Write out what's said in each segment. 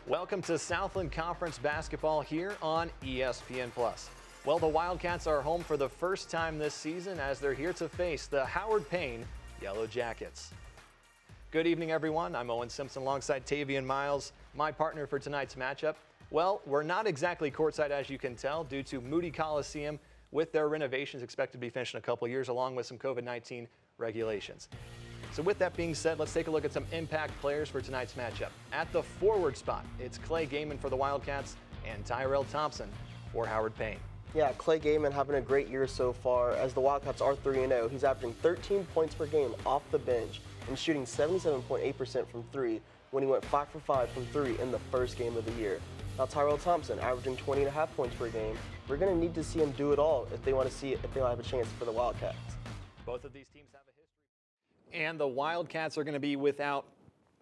Welcome to Southland Conference basketball here on ESPN+. Well, the Wildcats are home for the first time this season as they're here to face the Howard Payne Yellow Jackets. Good evening, everyone. I'm Owen Simpson alongside Tavian Miles, my partner for tonight's matchup. Well, we're not exactly courtside, as you can tell, due to Moody Coliseum with their renovations expected to be finished in a couple years, along with some COVID-19 regulations. So with that being said, let's take a look at some impact players for tonight's matchup. At the forward spot, it's Clay Gaiman for the Wildcats and Tyrell Thompson for Howard Payne. Yeah, Clay Gaiman having a great year so far as the Wildcats are 3-0. He's averaging 13 points per game off the bench and shooting 77.8% from three when he went 5 for 5 from three in the first game of the year. Now Tyrell Thompson averaging 20.5 points per game. We're going to need to see him do it all if they want to see if they'll have a chance for the Wildcats. Both of these teams have a history. And the Wildcats are going to be without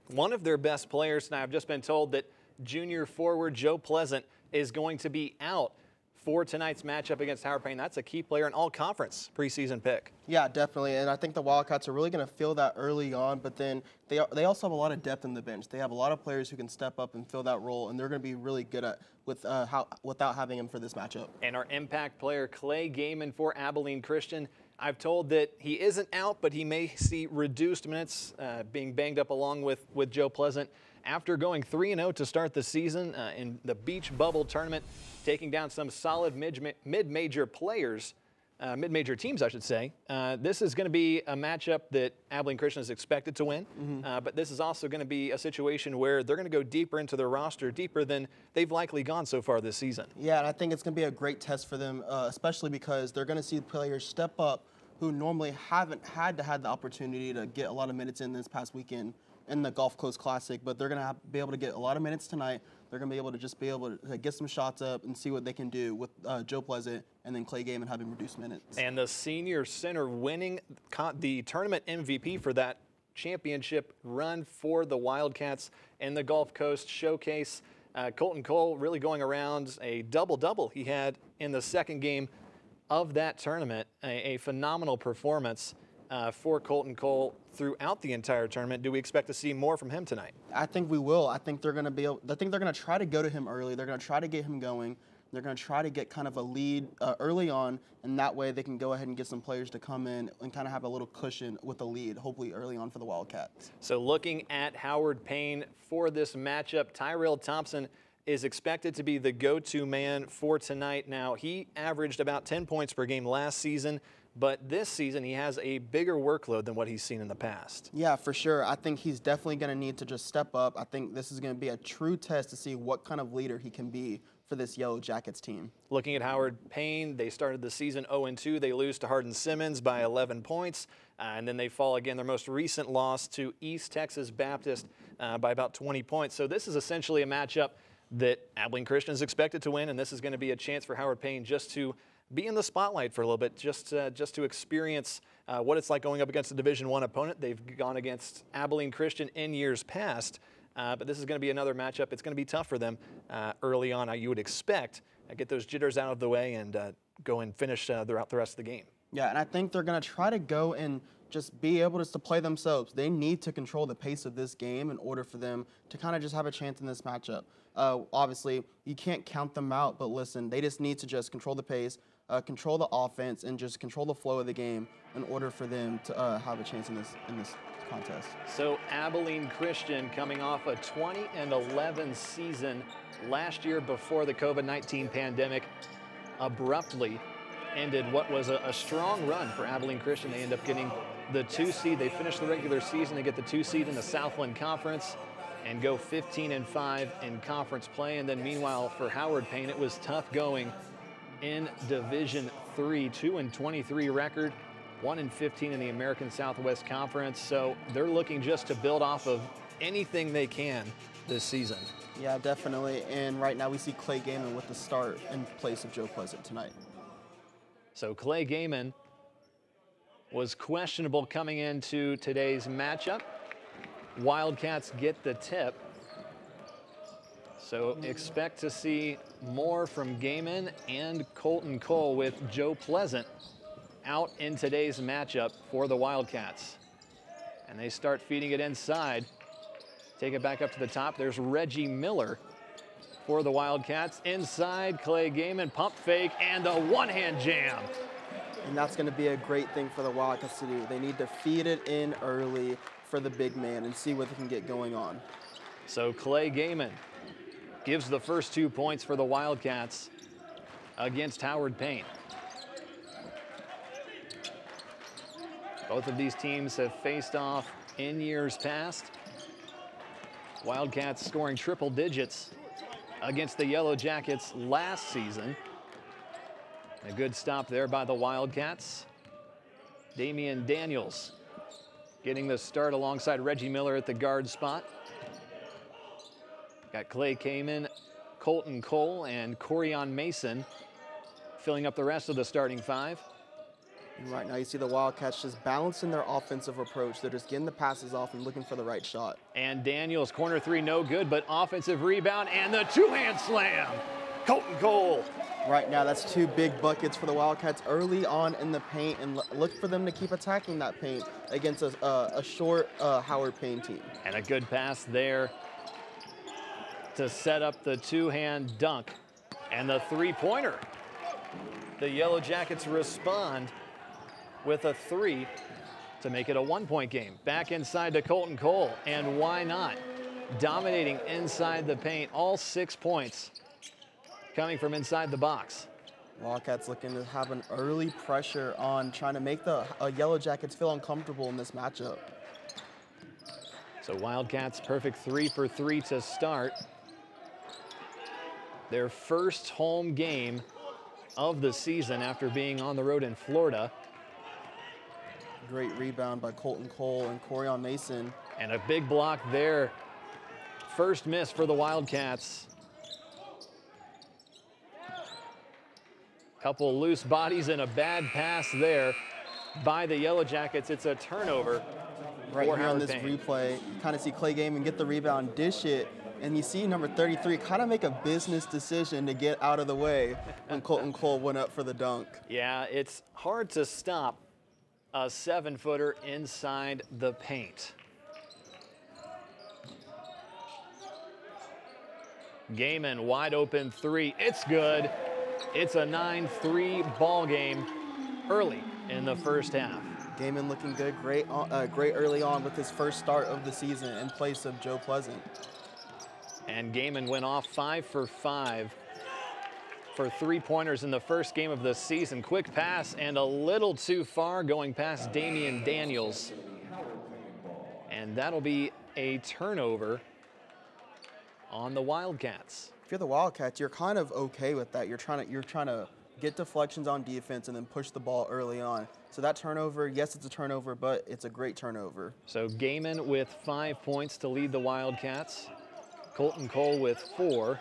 one of their best players. Now, I've just been told that junior forward Joe Pleasant is going to be out for tonight's matchup against Howard Payne. That's a key player, an all-conference preseason pick. Yeah, definitely, and I think the Wildcats are really going to feel that early on, but then they also have a lot of depth in the bench. They have a lot of players who can step up and fill that role, and they're going to be really good at without having him for this matchup. And our impact player, Clay Gaiman for Abilene Christian, I've told that he isn't out, but he may see reduced minutes, being banged up along with Joe Pleasant. After going 3-0 to start the season in the Beach Bubble Tournament, taking down some solid mid-major players, mid-major teams, I should say. This is going to be a matchup that Abilene Christian is expected to win, but this is also going to be a situation where they're going to go deeper into their roster, deeper than they've likely gone so far this season. Yeah, and I think it's going to be a great test for them, especially because they're going to see players step up who normally haven't had the opportunity to get a lot of minutes in this past weekend in the Gulf Coast Classic, but they're going to be able to get a lot of minutes tonight. They're going to be able to get some shots up and see what they can do with Joe Pleasant and then Clay Gaiman having reduced minutes. And the senior center winning the tournament MVP for that championship run for the Wildcats in the Gulf Coast Showcase. Colton Cole really going around a double-double he had in the second game of that tournament. A phenomenal performance for Colton Cole throughout the entire tournament. Do we expect to see more from him tonight? I think we will. I think they're going to try to go to him early. They're going to try to get him going. They're going to try to get kind of a lead early on, and that way they can go ahead and get some players to come in and kind of have a little cushion with a lead, hopefully early on for the Wildcats. So looking at Howard Payne for this matchup, Tyrell Thompson is expected to be the go-to man for tonight. Now, he averaged about 10 points per game last season, but this season he has a bigger workload than what he's seen in the past. Yeah, for sure. I think he's definitely going to need to just step up. I think this is going to be a true test to see what kind of leader he can be for this Yellow Jackets team. Looking at Howard Payne, they started the season 0-2. They lose to Hardin Simmons by 11 points, and then they fall again. Their most recent loss to East Texas Baptist by about 20 points. So this is essentially a matchup that Abilene Christian is expected to win, and this is going to be a chance for Howard Payne just to be in the spotlight for a little bit, just to experience what it's like going up against a Division I opponent. They've gone against Abilene Christian in years past, but this is going to be another matchup. It's going to be tough for them early on. You would expect get those jitters out of the way and go and finish throughout the rest of the game. Yeah, and I think they're going to try to go and just be able to play themselves. They need to control the pace of this game in order for them to kind of just have a chance in this matchup. Obviously, you can't count them out, but listen, they just need to just control the pace, control the offense, and just control the flow of the game in order for them to have a chance in this contest. So Abilene Christian coming off a 20-11 season last year before the COVID-19 pandemic abruptly ended what was a strong run for Abilene Christian. They end up getting the 2 seed. They finish the regular season. They get the 2 seed in the Southland Conference and go 15-5 in conference play. And then meanwhile for Howard Payne, it was tough going in Division III, 2-23 record, 1-15 in the American Southwest Conference. So they're looking just to build off of anything they can this season. Yeah, definitely. And right now we see Clay Gaiman with the start in place of Joe Pleasant tonight. So Clay Gaiman was questionable coming into today's matchup. Wildcats get the tip. So expect to see more from Gaiman and Colton Cole with Joe Pleasant out in today's matchup for the Wildcats. And they start feeding it inside. Take it back up to the top. There's Reggie Miller for the Wildcats. Inside, Clay Gaiman, pump fake, and the one-hand jam. And that's going to be a great thing for the Wildcats to do. They need to feed it in early for the big man and see what they can get going on. So Clay Gaiman gives the first 2 points for the Wildcats against Howard Payne. Both of these teams have faced off in years past. Wildcats scoring triple digits against the Yellow Jackets last season. A good stop there by the Wildcats. Damian Daniels getting the start alongside Reggie Miller at the guard spot. Got Clay Gaiman, Colton Cole, and Corian Mason filling up the rest of the starting 5. And right now you see the Wildcats just balancing their offensive approach. They're just getting the passes off and looking for the right shot. And Daniels, corner 3, no good, but offensive rebound and the two-hand slam. Colton Cole. Right now, that's 2 big buckets for the Wildcats early on in the paint, and look for them to keep attacking that paint against a short Howard Payne team. And a good pass there to set up the two-hand dunk and the three-pointer. The Yellow Jackets respond with a 3 to make it a 1-point game. Back inside to Colton Cole, and why not? Dominating inside the paint, all 6 points coming from inside the box. Wildcats looking to have an early pressure on trying to make the Yellow Jackets feel uncomfortable in this matchup. So Wildcats perfect 3 for 3 to start their first home game of the season after being on the road in Florida. Great rebound by Colton Cole and Corian Mason. And a big block there. First miss for the Wildcats. Couple loose bodies and a bad pass there by the Yellow Jackets. It's a turnover. Right here on this replay, you kind of see Clay Gaiman get the rebound, dish it, and you see number 33 kind of make a business decision to get out of the way when Colton Cole went up for the dunk. Yeah, it's hard to stop a 7-footer inside the paint. Gaiman, wide open 3. It's good. It's a 9-3 ball game early in the first half. Gaiman looking good, great early on with his first start of the season in place of Joe Pleasant. And Gaiman went off 5 for 5 for 3-pointers in the first game of the season. Quick pass and a little too far going past Damian Daniels. And that'll be a turnover on the Wildcats. If you're the Wildcats, you're kind of okay with that. You're trying to get deflections on defense and then push the ball early on. So that turnover, yes, it's a turnover, but it's a great turnover. So Gaiman with 5 points to lead the Wildcats. Colton Cole with 4.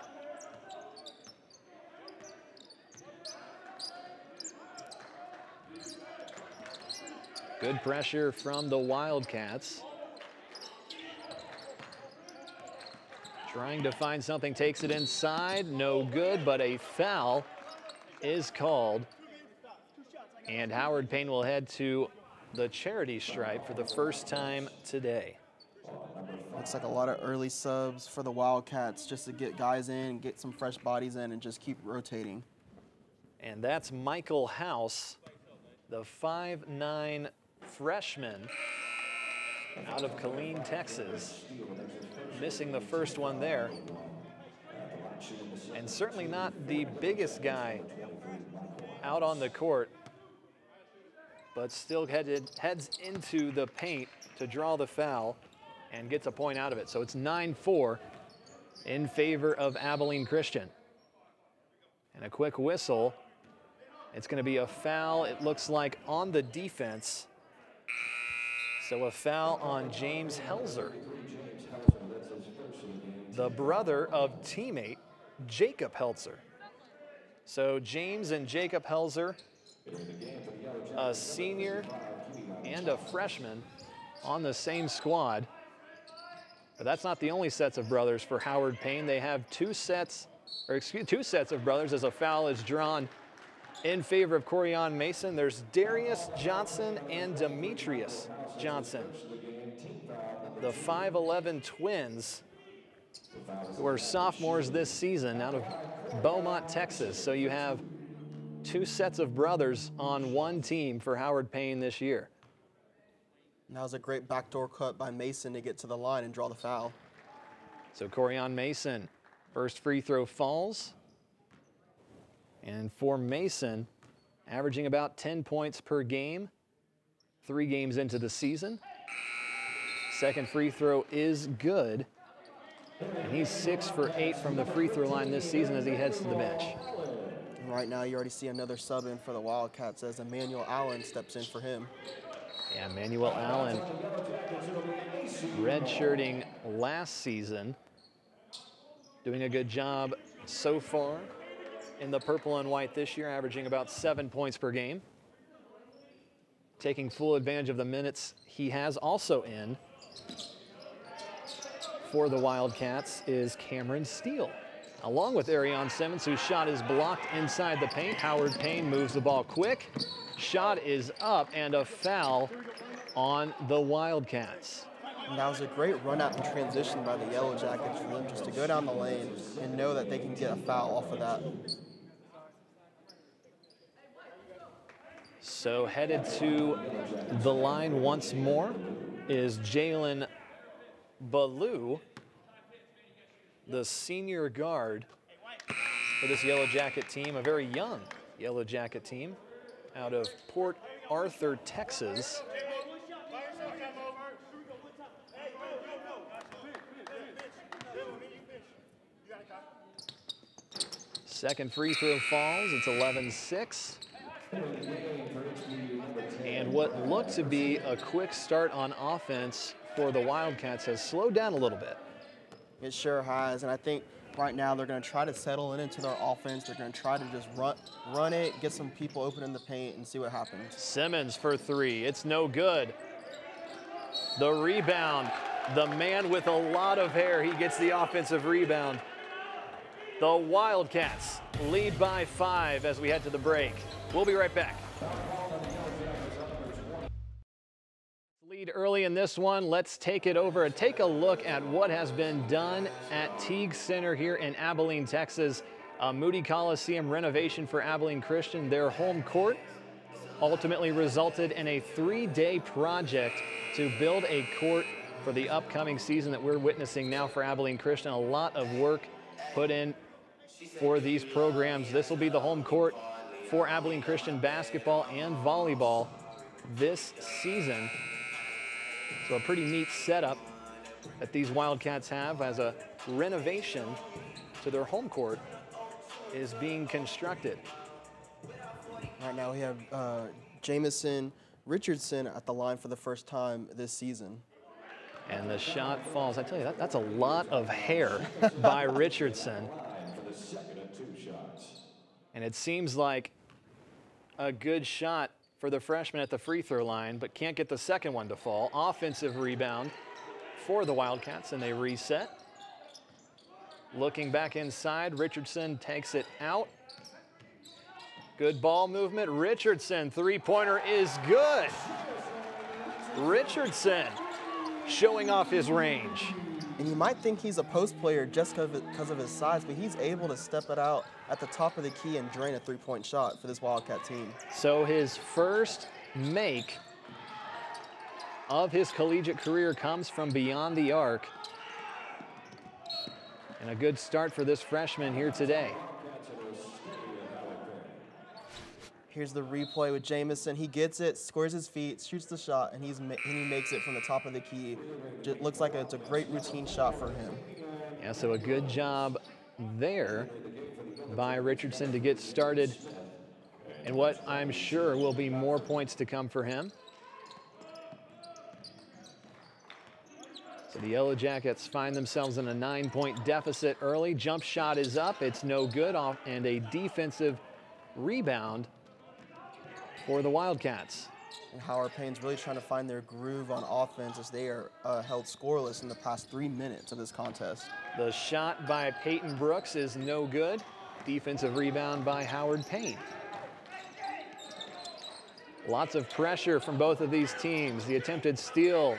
Good pressure from the Wildcats. Trying to find something, takes it inside, no good, but a foul is called. And Howard Payne will head to the charity stripe for the first time today. Looks like a lot of early subs for the Wildcats just to get guys in, get some fresh bodies in, and just keep rotating. And that's Michael House, the 5'9" freshman out of Killeen, Texas. Missing the first one there. And certainly not the biggest guy out on the court, but still heads into the paint to draw the foul and gets a point out of it. So it's 9-4 in favor of Abilene Christian. And a quick whistle. It's going to be a foul, it looks like, on the defense. So a foul on James Helzer, the brother of teammate Jacob Helzer. So James and Jacob Helzer, a senior and a freshman on the same squad. But that's not the only sets of brothers for Howard Payne. They have two sets of brothers as a foul is drawn in favor of Corian Mason. There's Darius Johnson and Demetrius Johnson, the 5'11" twins who are sophomores this season out of Beaumont, Texas. So you have two sets of brothers on one team for Howard Payne this year. And that was a great backdoor cut by Mason to get to the line and draw the foul. So Corian Mason, first free throw falls. And for Mason, averaging about 10 points per game, 3 games into the season. Second free throw is good. And he's 6 for 8 from the free throw line this season as he heads to the bench. And right now you already see another sub in for the Wildcats as Emmanuel Allen steps in for him. Yeah, Emmanuel Allen redshirting last season. Doing a good job so far in the purple and white this year, averaging about 7 points per game. Taking full advantage of the minutes he has also in for the Wildcats is Cameron Steele, along with Arion Simmons, whose shot is blocked inside the paint. Howard Payne moves the ball quick. Shot is up and a foul on the Wildcats. And that was a great run out in transition by the Yellow Jackets for them just to go down the lane and know that they can get a foul off of that. So headed to the line once more is Jalen Ballou, the senior guard for this Yellow Jacket team, a very young Yellow Jacket team out of Port Arthur, Texas. Second free throw falls. It's 11-6. And what looked to be a quick start on offense for the Wildcats has slowed down a little bit. It sure has, and I think right now they're going to try to settle into their offense. They're going to try to just run it, get some people open in the paint, and see what happens. Simmons for 3. It's no good. The rebound. The man with a lot of hair, he gets the offensive rebound. The Wildcats lead by 5 as we head to the break. We'll be right back. Lead early in this one. Let's take it over and take a look at what has been done at Teague Center here in Abilene, Texas. Moody Coliseum renovation for Abilene Christian. Their home court ultimately resulted in a 3-day project to build a court for the upcoming season that we're witnessing now for Abilene Christian. A lot of work put in for these programs. This will be the home court for Abilene Christian basketball and volleyball this season. So a pretty neat setup that these Wildcats have as a renovation to their home court is being constructed. Right now we have Jamison Richardson at the line for the first time this season. And the shot falls. I tell you, that's a lot of hair by Richardson. And it seems like a good shot for the freshman at the free throw line, but can't get the second one to fall. Offensive rebound for the Wildcats, and they reset. Looking back inside, Richardson takes it out. Good ball movement. Richardson, three-pointer is good. Richardson showing off his range. And you might think he's a post player just because of his size, but he's able to step it out at the top of the key and drain a three-point shot for this Wildcat team. So his first make of his collegiate career comes from beyond the arc. And a good start for this freshman here today. Here's the replay with Jamison. He gets it, squares his feet, shoots the shot, and he makes it from the top of the key. It looks like it's a great routine shot for him. Yeah, so a good job there by Richardson to get started and what I'm sure will be more points to come for him. So the Yellow Jackets find themselves in a 9-point deficit early. Jump shot is up. It's no good, and a defensive rebound for the Wildcats. And Howard Payne's really trying to find their groove on offense as they are held scoreless in the past 3 minutes of this contest. The shot by Peyton Brooks is no good. Defensive rebound by Howard Payne. Lots of pressure from both of these teams. The attempted steal,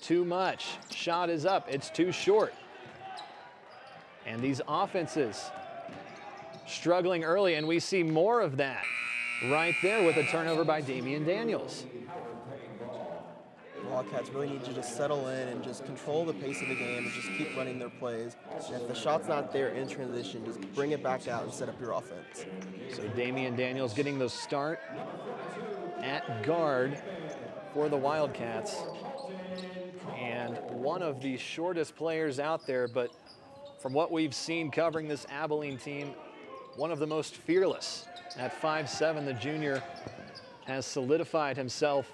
too much. Shot is up, it's too short. And these offenses struggling early, and we see more of that right there with a turnover by Damian Daniels. Wildcats really need to just settle in and just control the pace of the game and just keep running their plays. And if the shot's not there in transition, just bring it back out and set up your offense. So Damian Daniels getting the start at guard for the Wildcats. And one of the shortest players out there, but from what we've seen covering this Abilene team, one of the most fearless. At 5'7", the junior has solidified himself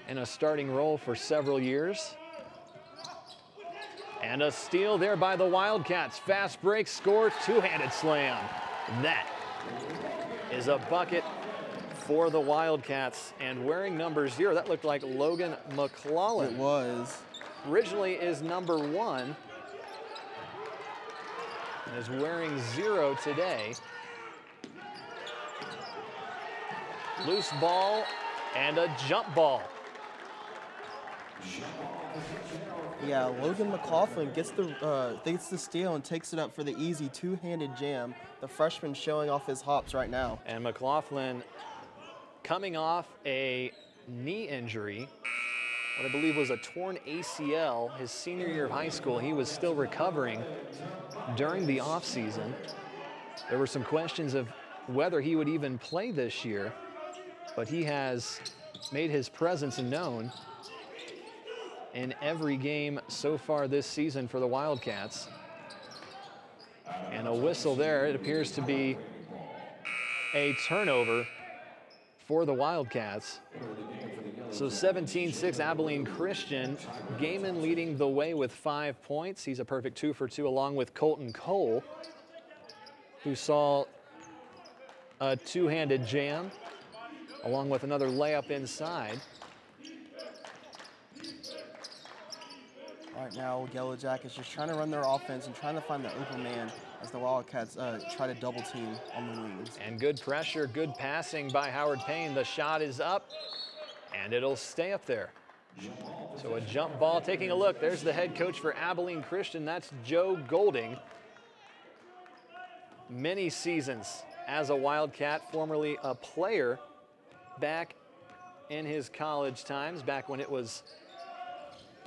in a starting role for several years. And a steal there by the Wildcats. Fast break, score, two-handed slam. That is a bucket for the Wildcats. And wearing number 0, that looked like Logan McClellan. It was. Originally is number 1. And is wearing 0 today. Loose ball and a jump ball. Yeah, Logan McLaughlin gets the steal and takes it up for the easy two-handed jam. The freshman showing off his hops right now. And McLaughlin coming off a knee injury, what I believe was a torn ACL his senior year of high school. He was still recovering during the offseason. There were some questions of whether he would even play this year, but he has made his presence known in every game so far this season for the Wildcats. And a whistle there. It appears to be a turnover for the Wildcats. So 17-6 Abilene Christian. Gaiman leading the way with 5 points. He's a perfect 2 for 2 along with Colton Cole, who saw a two-handed jam along with another layup inside. Right now, Yellow Jackets just trying to run their offense and trying to find the open man as the Wildcats try to double team on the wings. And good pressure, good passing by Howard Payne. The shot is up, and it'll stay up there. So a jump ball. Taking a look, there's the head coach for Abilene Christian. That's Joe Golding. Many seasons as a Wildcat, formerly a player back in his college times, back when it was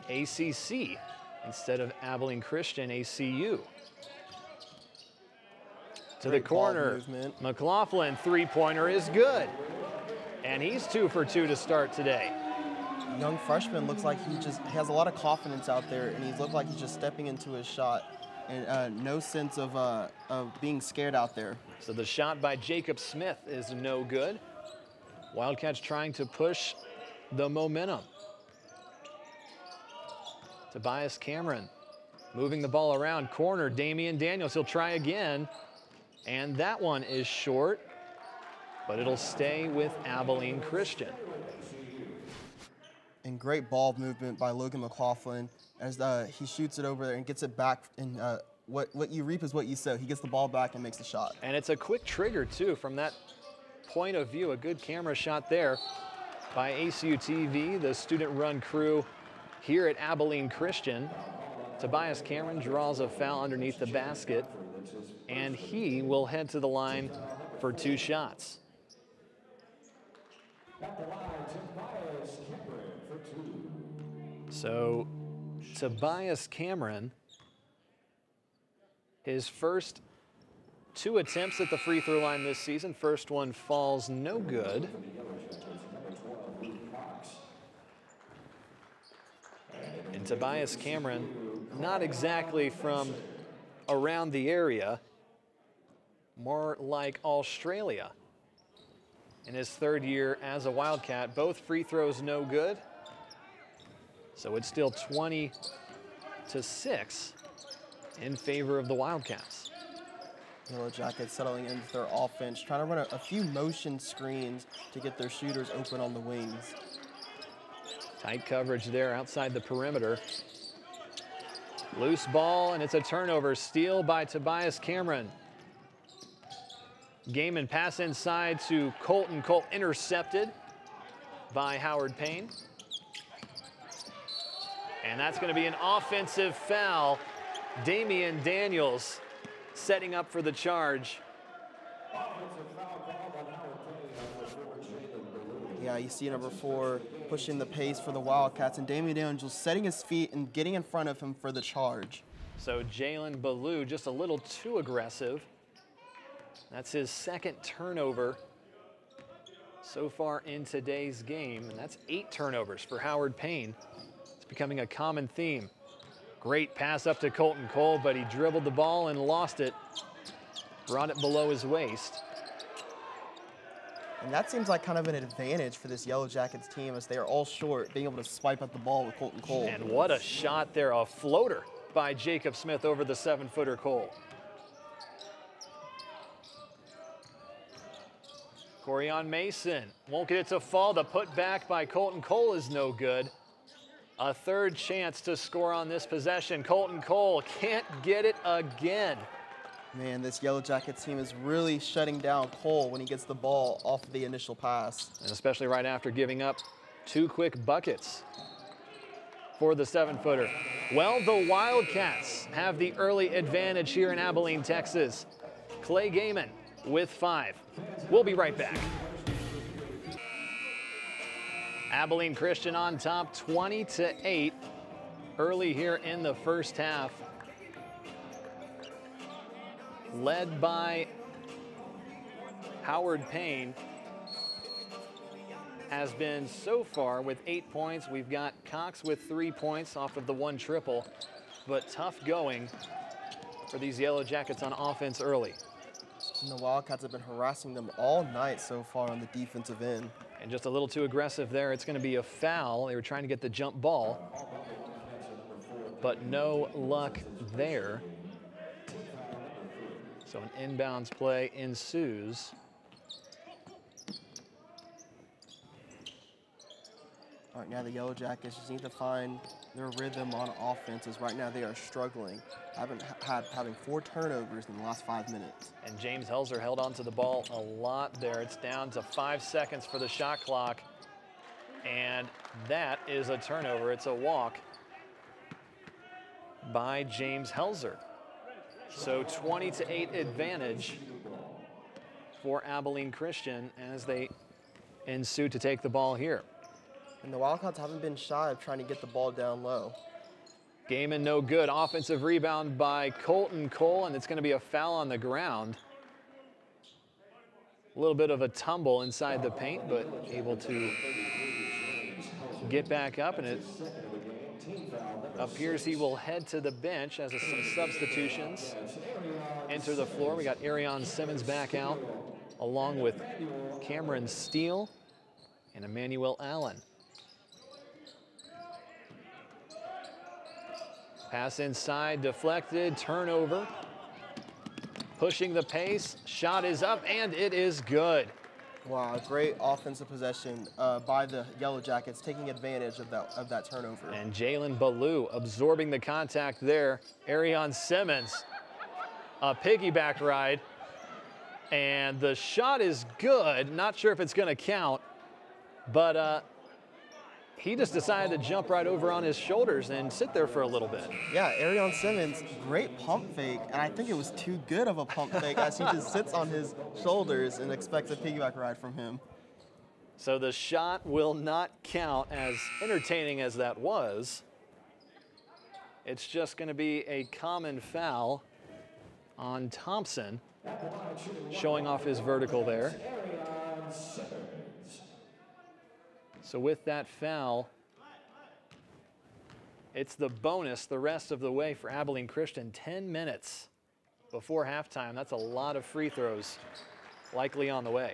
ACC instead of Abilene Christian, ACU. To the corner, McLaughlin, three-pointer is good. And he's 2 for 2 to start today. Young freshman looks like he has a lot of confidence out there, and he looked like he's just stepping into his shot, and no sense of being scared out there. So the shot by Jacob Smith is no good. Wildcats trying to push the momentum. Tobias Cameron moving the ball around, corner, Damian Daniels, he'll try again. And that one is short, but it'll stay with Abilene Christian. And great ball movement by Logan McLaughlin as he shoots it over there and gets it back. And what you reap is what you sow. He gets the ball back and makes the shot. And it's a quick trigger, too, from that point of view. A good camera shot there by ACU TV, the student-run crew here at Abilene Christian. Tobias Cameron draws a foul underneath the basket, and he will head to the line for 2 shots. So Tobias Cameron, his first 2 attempts at the free throw line this season. First one falls no good. And Tobias Cameron, not exactly from around the area, more like Australia. In his 3rd year as a Wildcat, both free throws no good. So it's still 20-6 in favor of the Wildcats. Yellow Jackets settling into their offense, trying to run a few motion screens to get their shooters open on the wings. Tight coverage there outside the perimeter. Loose ball, and it's a turnover. Steal by Tobias Cameron. Gaiman pass inside to Colton. Colt intercepted by Howard Payne. And that's going to be an offensive foul Damian Daniels setting up for the charge. Yeah, you see number 4 pushing the pace for the Wildcats, and Damian Daniels setting his feet and getting in front of him for the charge. So Jalen Ballou just a little too aggressive. That's his second turnover so far in today's game, and that's 8 turnovers for Howard Payne. It's becoming a common theme. Great pass up to Colton Cole, but he dribbled the ball and lost it. Brought it below his waist. And that seems like kind of an advantage for this Yellow Jackets team, as they are all short, being able to swipe at the ball with Colton Cole. And what a shot there, a floater by Jacob Smith over the 7-footer Cole. Corian Mason won't get it to fall. The putback by Colton Cole is no good. A third chance to score on this possession. Colton Cole can't get it again. Man, this Yellow Jackets team is really shutting down Cole when he gets the ball off of the initial pass. And especially right after giving up 2 quick buckets for the 7-footer. Well, the Wildcats have the early advantage here in Abilene, Texas. Clay Gaiman with 5. We'll be right back. Abilene Christian on top 20-8 early here in the first half. Led by Howard Payne, has been so far with 8 points. We've got Cox with 3 points off of the 1 triple, but tough going for these Yellow Jackets on offense early. And the Wildcats have been harassing them all night so far on the defensive end. And just a little too aggressive there. It's going to be a foul. They were trying to get the jump ball, but no luck there. So an inbounds play ensues. All right, now the Yellow Jackets just need to find their rhythm on offense, as right now they are struggling. Having 4 turnovers in the last 5 minutes. And James Helzer held onto the ball a lot there. It's down to 5 seconds for the shot clock. And that is a turnover. It's a walk by James Helzer. So 20-8 advantage for Abilene Christian as they ensue to take the ball here. And the Wildcats haven't been shy of trying to get the ball down low. Gaiman no good. Offensive rebound by Colton Cole, and it's going to be a foul on the ground. A little bit of a tumble inside the paint, but able to get back up, and it appears he will head to the bench as some substitutions enter the floor. We got Arion Simmons back out, along with Cameron Steele and Emmanuel Allen. Pass inside, deflected, turnover. Pushing the pace, shot is up, and it is good. Wow, great offensive possession by the Yellow Jackets, taking advantage of that turnover. And Jalen Ballou absorbing the contact there. Arion Simmons, a piggyback ride. And the shot is good. Not sure if it's going to count, but he just decided to jump right over on his shoulders and sit there for a little bit. Yeah, Arion Simmons, great pump fake, and I think it was too good of a pump fake as he just sits on his shoulders and expects a piggyback ride from him. So the shot will not count, as entertaining as that was. It's just going to be a common foul on Thompson, showing off his vertical there. So with that foul, it's the bonus the rest of the way for Abilene Christian. 10 minutes before halftime. That's a lot of free throws likely on the way.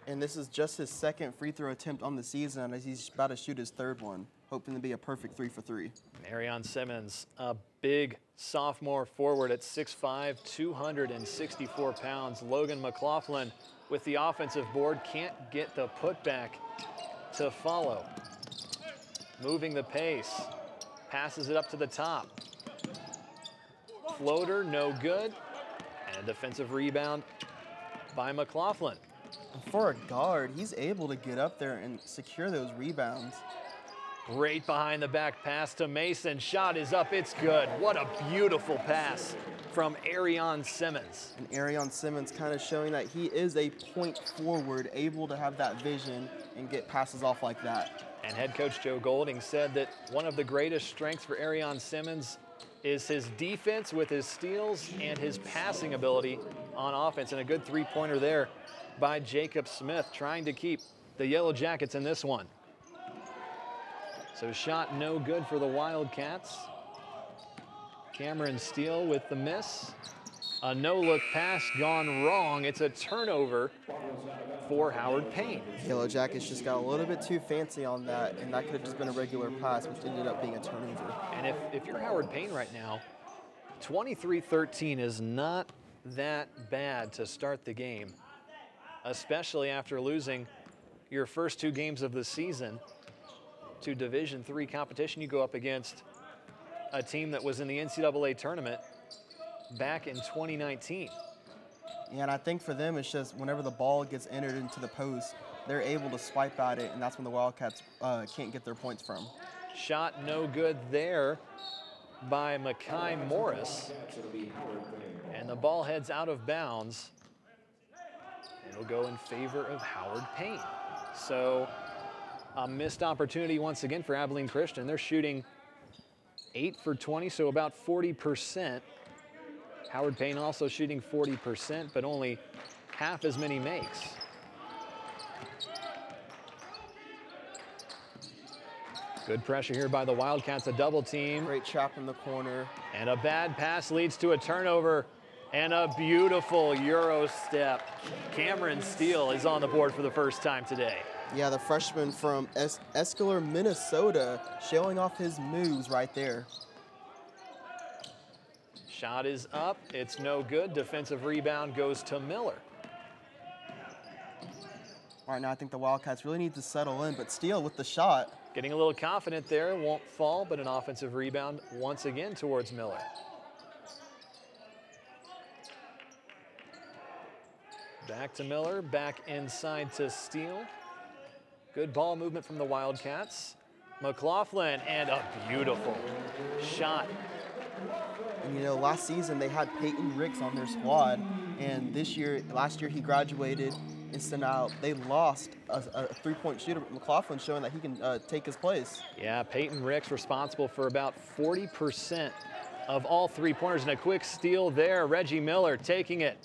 And this is just his 2nd free throw attempt on the season, as he's about to shoot his 3rd one, hoping to be a perfect 3 for 3. Arion Simmons, a big sophomore forward at 6'5", 264 pounds. Logan McLaughlin with the offensive board, can't get the putback to follow. Moving the pace, passes it up to the top. Floater, no good. And a defensive rebound by McLaughlin. For a guard, he's able to get up there and secure those rebounds. Great behind the back pass to Mason. Shot is up, it's good. What a beautiful pass from Arion Simmons. And Arion Simmons kind of showing that he is a point forward, able to have that vision and get passes off like that. And head coach Joe Golding said that one of the greatest strengths for Arion Simmons is his defense with his steals and his passing ability on offense. And a good three-pointer there by Jacob Smith, trying to keep the Yellow Jackets in this one. So shot no good for the Wildcats. Cameron Steele with the miss. A no-look pass gone wrong. It's a turnover for Howard Payne. Yellow Jackets just got a little bit too fancy on that, and that could have just been a regular pass, which ended up being a turnover. And if you're Howard Payne right now, 23-13 is not that bad to start the game, especially after losing your first two games of the season to Division III competition. You go up against a team that was in the NCAA tournament back in 2019. Yeah, and I think for them, it's just whenever the ball gets entered into the post, they're able to swipe at it, and that's when the Wildcats can't get their points from. Shot no good there by Makai Morris. And the ball heads out of bounds. It'll go in favor of Howard Payne. So a missed opportunity once again for Abilene Christian. They're shooting 8 for 20, so about 40%. Howard Payne also shooting 40%, but only half as many makes. Good pressure here by the Wildcats, a double team. Great trap in the corner. And a bad pass leads to a turnover and a beautiful Euro step. Cameron Steele is on the board for the first time today. Yeah, the freshman from Escalor, Minnesota, showing off his moves right there. Shot is up, it's no good. Defensive rebound goes to Miller. All right, now I think the Wildcats really need to settle in, but Steele with the shot. Getting a little confident there, won't fall, but an offensive rebound once again towards Miller. Back to Miller, back inside to Steele. Good ball movement from the Wildcats. McLaughlin, and a beautiful shot. And you know, last season they had Peyton Ricks on their squad, and last year he graduated, and so now they lost a three-point shooter, McLaughlin, showing that he can take his place. Yeah, Peyton Ricks responsible for about 40% of all three-pointers, and a quick steal there. Reggie Miller taking it,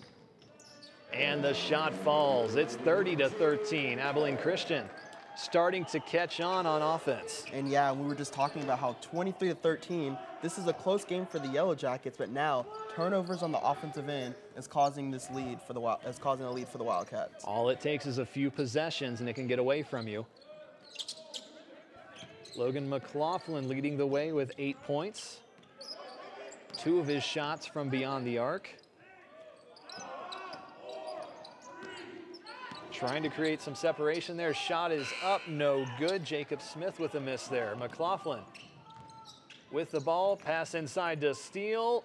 and the shot falls. It's 30-13. Abilene Christian starting to catch on offense. And yeah, we were just talking about how 23-13, this is a close game for the Yellow Jackets, but now turnovers on the offensive end is causing a lead for the Wildcats. All it takes is a few possessions and it can get away from you. Logan McLaughlin leading the way with 8 points. 2 of his shots from beyond the arc. Trying to create some separation there. Shot is up, no good. Jacob Smith with a miss there. McLaughlin with the ball, pass inside to Steele.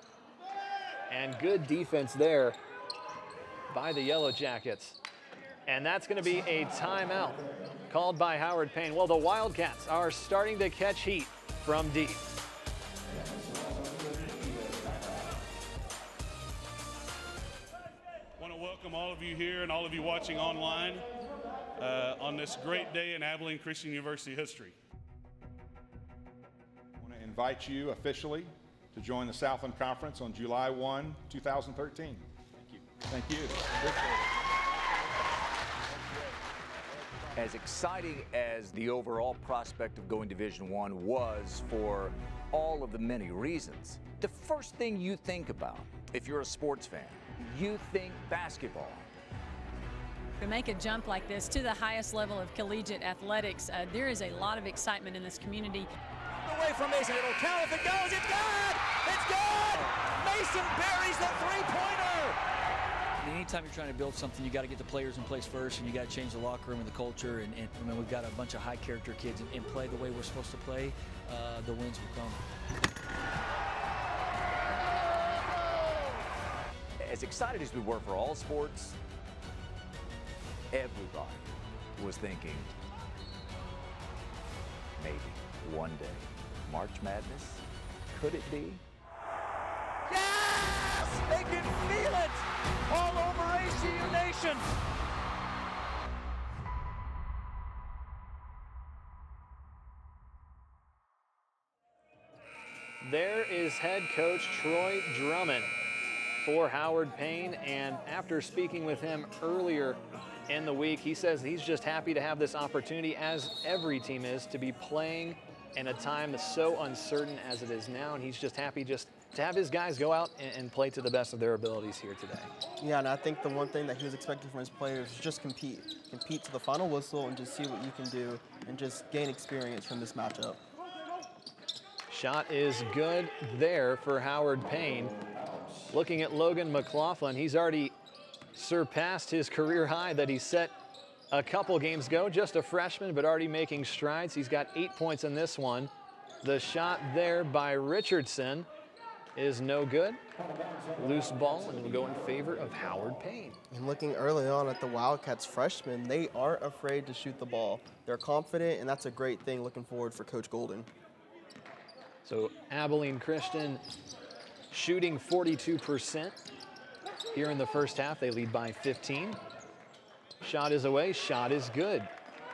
And good defense there by the Yellow Jackets. And that's going to be a timeout called by Howard Payne. Well, the Wildcats are starting to catch heat from deep. Welcome all of you here and all of you watching online on this great day in Abilene Christian University history. I want to invite you officially to join the Southland Conference on July 1, 2013. Thank you. Thank you. As exciting as the overall prospect of going Division I was for all of the many reasons, the first thing you think about if you're a sports fan, you think basketball. To make a jump like this to the highest level of collegiate athletics, there is a lot of excitement in this community. Away from Mason, it'll count if it goes, it's good! It's good! Mason buries the three-pointer! Anytime you're trying to build something, you got to get the players in place first, and you got to change the locker room and the culture. And I mean, we've got a bunch of high-character kids and play the way we're supposed to play. The wins will come. As excited as we were for all sports, everybody was thinking, maybe. one day. March Madness, could it be? Yes! They can feel it all over ACU Nation. There is head coach Troy Drummond for Howard Payne, and after speaking with him earlier in the week, he says he's just happy to have this opportunity, as every team is, to be playing in a time that's so uncertain as it is now, and he's just happy just to have his guys go out and play to the best of their abilities here today. Yeah, and I think the one thing that he was expecting from his players is just compete to the final whistle and just see what you can do and just gain experience from this matchup. Shot is good there for Howard Payne. Looking at Logan McLaughlin, he's already surpassed his career high that he set a couple games ago. Just a freshman, but already making strides. He's got 8 points in this one. The shot there by Richardson is no good. Loose ball, and it will go in favor of Howard Payne. And looking early on at the Wildcats freshmen, they aren't afraid to shoot the ball. They're confident, and that's a great thing looking forward for Coach Golden. So Abilene Christian shooting 42% here in the first half. They lead by 15. Shot is away, shot is good.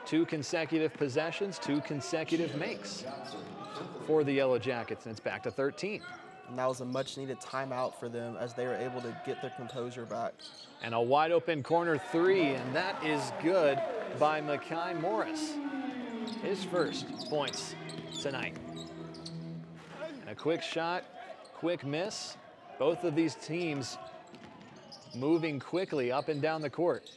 2 consecutive possessions, 2 consecutive makes for the Yellow Jackets, and it's back to 13. And that was a much-needed timeout for them as they were able to get their composure back. And a wide-open corner 3, and that is good by Mekhi Morris. His first points tonight. And a quick shot, quick miss. Both of these teams moving quickly up and down the court.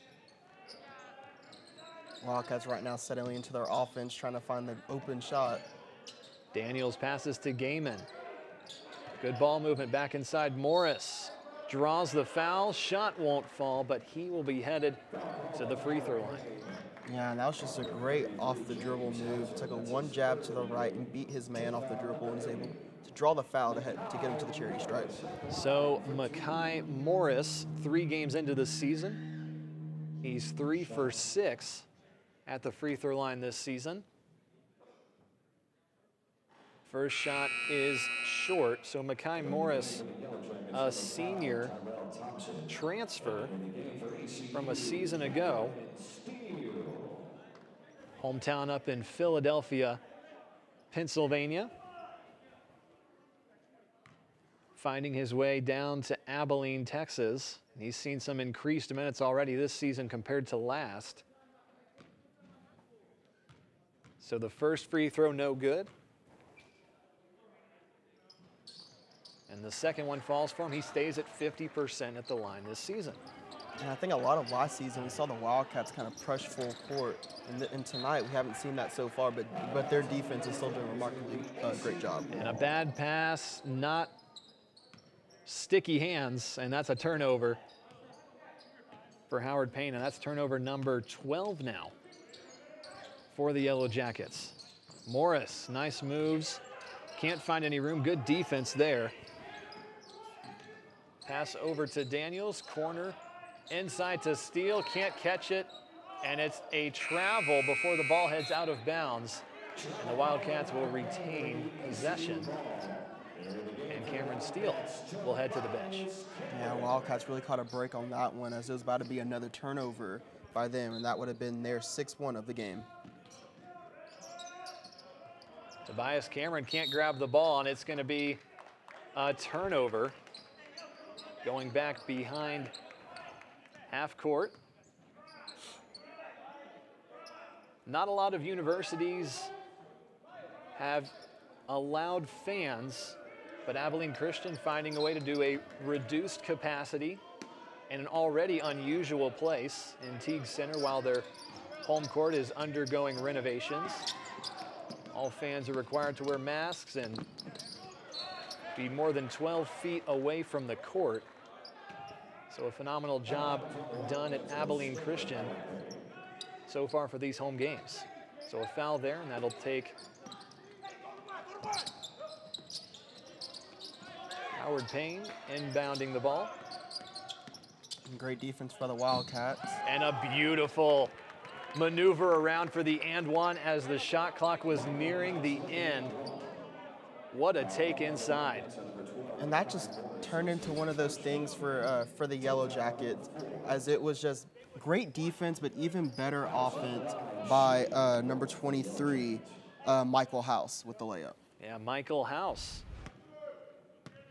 Wildcats right now settling into their offense, trying to find the open shot. Daniels passes to Gaiman. Good ball movement back inside. Morris draws the foul. Shot won't fall, but he will be headed to the free throw line. Yeah, and that was just a great off-the-dribble move. Took a one jab to the right and beat his man off the dribble and was able to draw the foul to get him to the charity stripe. So Mekhi Morris, 3 games into the season. He's 3 for 6 at the free throw line this season. First shot is short, so Mekhi Morris, a senior transfer from a season ago. Hometown up in Philadelphia, Pennsylvania. Finding his way down to Abilene, Texas. He's seen some increased minutes already this season compared to last. So the first free throw, no good. And the second one falls for him. He stays at 50% at the line this season. And I think a lot of last season, we saw the Wildcats kind of push full court. And tonight, we haven't seen that so far, but their defense is still doing a remarkably great job. And a bad pass, not sticky hands, and that's a turnover for Howard Payne, and that's turnover number 12 now for the Yellow Jackets. Morris, nice moves. Can't find any room. Good defense there. Pass over to Daniels, corner, inside to Steele, can't catch it, and it's a travel before the ball heads out of bounds, and the Wildcats will retain possession, and Cameron Steele will head to the bench. Yeah, Wildcats really caught a break on that one as it was about to be another turnover by them, and that would have been their 6-1 of the game. Tobias Cameron can't grab the ball, and it's going to be a turnover. Going back behind half court. Not a lot of universities have allowed fans, but Abilene Christian finding a way to do a reduced capacity in an already unusual place in Teague Center while their home court is undergoing renovations. All fans are required to wear masks and be more than 12 feet away from the court. So a phenomenal job done at Abilene Christian so far for these home games. So a foul there, and that'll take Howard Payne inbounding the ball. Great defense for the Wildcats. And a beautiful maneuver around for the and one as the shot clock was nearing the end. What a take inside. And that just turned into one of those things for the Yellow Jackets, as it was just great defense, but even better offense by number 23, Michael House with the layup. Yeah, Michael House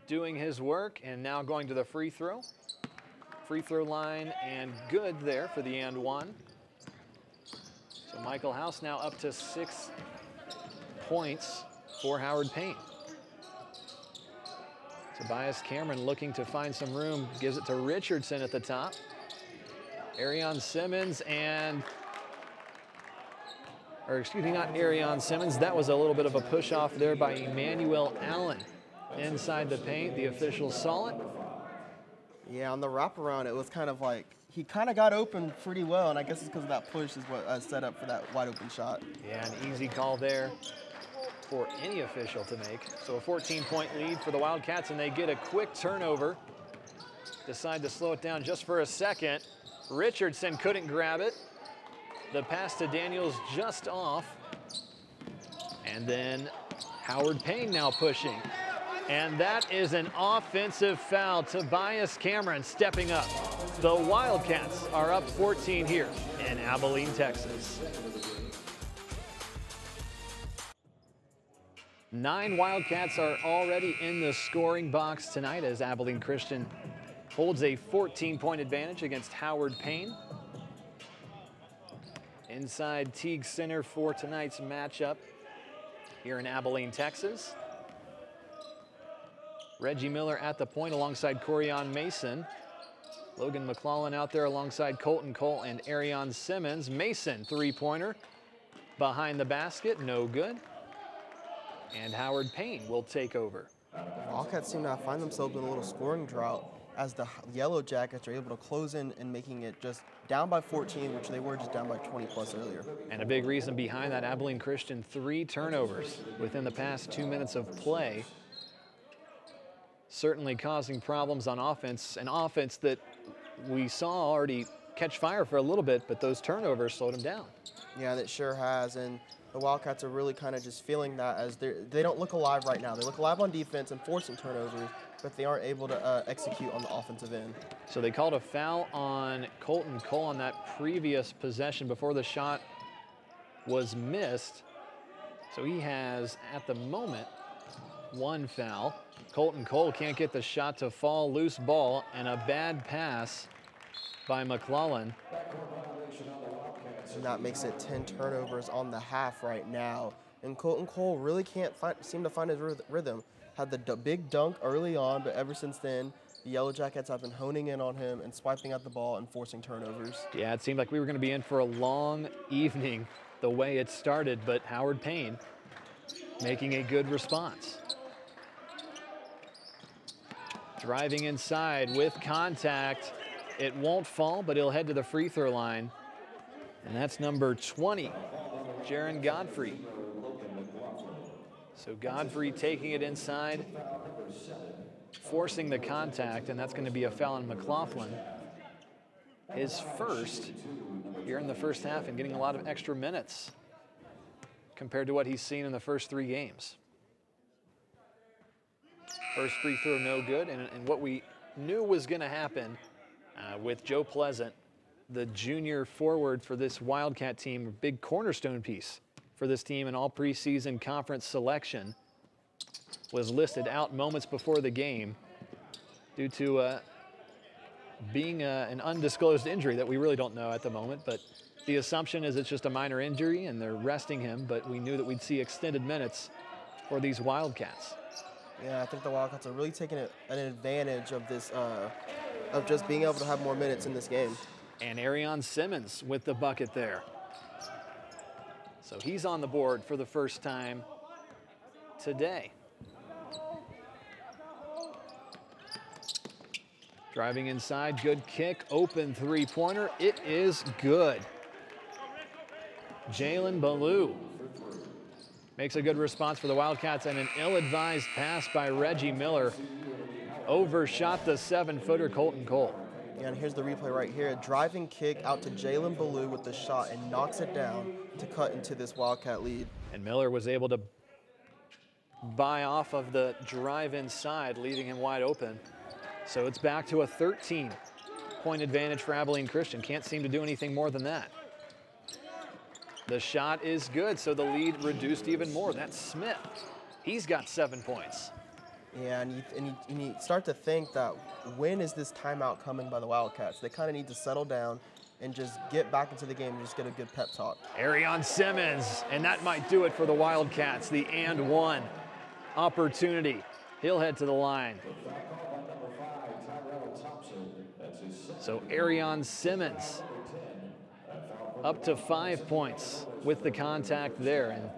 doing his work and now going to the free throw line, and good there for the and one. So Michael House now up to 6 points for Howard Payne. Tobias Cameron looking to find some room, gives it to Richardson at the top. Arion Simmons not Arion Simmons. That was a little bit of a push off there by Emmanuel Allen. Inside the paint, the officials saw it. Yeah, on the wraparound, it was kind of like, he kind of got open pretty well, and I guess it's because of that push is what set up for that wide open shot. Yeah, an easy call there for any official to make. So a 14-point lead for the Wildcats, and they get a quick turnover. Decide to slow it down just for a second. Richardson couldn't grab it. The pass to Daniels just off. And then Howard Payne now pushing. And that is an offensive foul. Tobias Cameron stepping up. The Wildcats are up 14 here in Abilene, Texas. 9 Wildcats are already in the scoring box tonight as Abilene Christian holds a 14-point advantage against Howard Payne. Inside Teague Center for tonight's matchup here in Abilene, Texas. Reggie Miller at the point alongside Corian Mason. Logan McClellan out there alongside Colton Cole and Arion Simmons. Mason, three-pointer behind the basket, no good. And Howard Payne will take over. Wildcats seem to find themselves in a little scoring drought as the Yellow Jackets are able to close in and making it just down by 14, which they were just down by 20 plus earlier. And a big reason behind that, Abilene Christian 3 turnovers within the past 2 minutes of play. Certainly causing problems on offense, an offense that we saw already catch fire for a little bit, but those turnovers slowed them down. Yeah, that sure has, and the Wildcats are really kind of just feeling that as they don't look alive right now. They look alive on defense and forcing turnovers, but they aren't able to execute on the offensive end. So they called a foul on Colton Cole on that previous possession before the shot was missed. So he has, at the moment, 1 foul. Colton Cole can't get the shot to fall, loose ball, and a bad pass by McClellan. And that makes it 10 turnovers on the half right now. And Colton Cole really can't seem to find his rhythm. Had the big dunk early on, but ever since then, the Yellow Jackets have been honing in on him and swiping out the ball and forcing turnovers. Yeah, it seemed like we were going to be in for a long evening the way it started, but Howard Payne making a good response. Driving inside with contact. It won't fall, but he'll head to the free throw line. And that's number 20, Jaron Godfrey. So Godfrey taking it inside, forcing the contact, and that's going to be a foul on McLaughlin. His first here in the first half and getting a lot of extra minutes compared to what he's seen in the first 3 games. First free throw no good, and what we knew was going to happen with Joe Pleasant, the junior forward for this Wildcat team, a big cornerstone piece for this team in all preseason conference selection, was listed out moments before the game due to being an undisclosed injury that we really don't know at the moment, but the assumption is it's just a minor injury and they're resting him, but we knew that we'd see extended minutes for these Wildcats. Yeah, I think the Wildcats are really taking an advantage of this, of just being able to have more minutes in this game. And Arion Simmons with the bucket there. So he's on the board for the first time today. Driving inside, good kick, open three-pointer. It is good. Jalen Ballou makes a good response for the Wildcats, and an ill-advised pass by Reggie Miller overshot the 7-footer Colton Cole. And here's the replay right here. A driving kick out to Jalen Ballou with the shot and knocks it down to cut into this Wildcat lead. And Miller was able to buy off of the drive inside, leaving him wide open. So it's back to a 13-point advantage for Abilene Christian. Can't seem to do anything more than that. The shot is good, so the lead reduced even more. That's Smith. He's got 7 points. Yeah, and you start to think that when is this timeout coming by the Wildcats? They kind of need to settle down and just get back into the game and just get a good pep talk. Arion Simmons, and that might do it for the Wildcats, the and one opportunity. He'll head to the line. So Arion Simmons up to 5 points with the contact there, and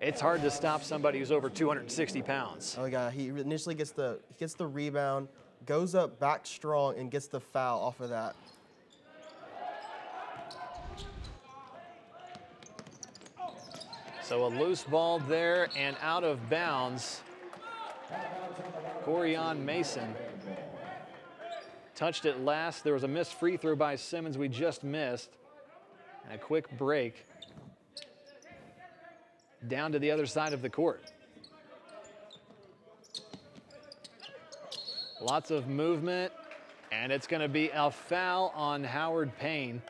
it's hard to stop somebody who's over 260 pounds. Oh yeah, he initially gets the rebound, goes up back strong, and gets the foul off of that. So a loose ball there and out of bounds. Corian Mason touched it last. There was a missed free throw by Simmons we just missed. And a quick break down to the other side of the court. Lots of movement, and it's going to be a foul on Howard Payne.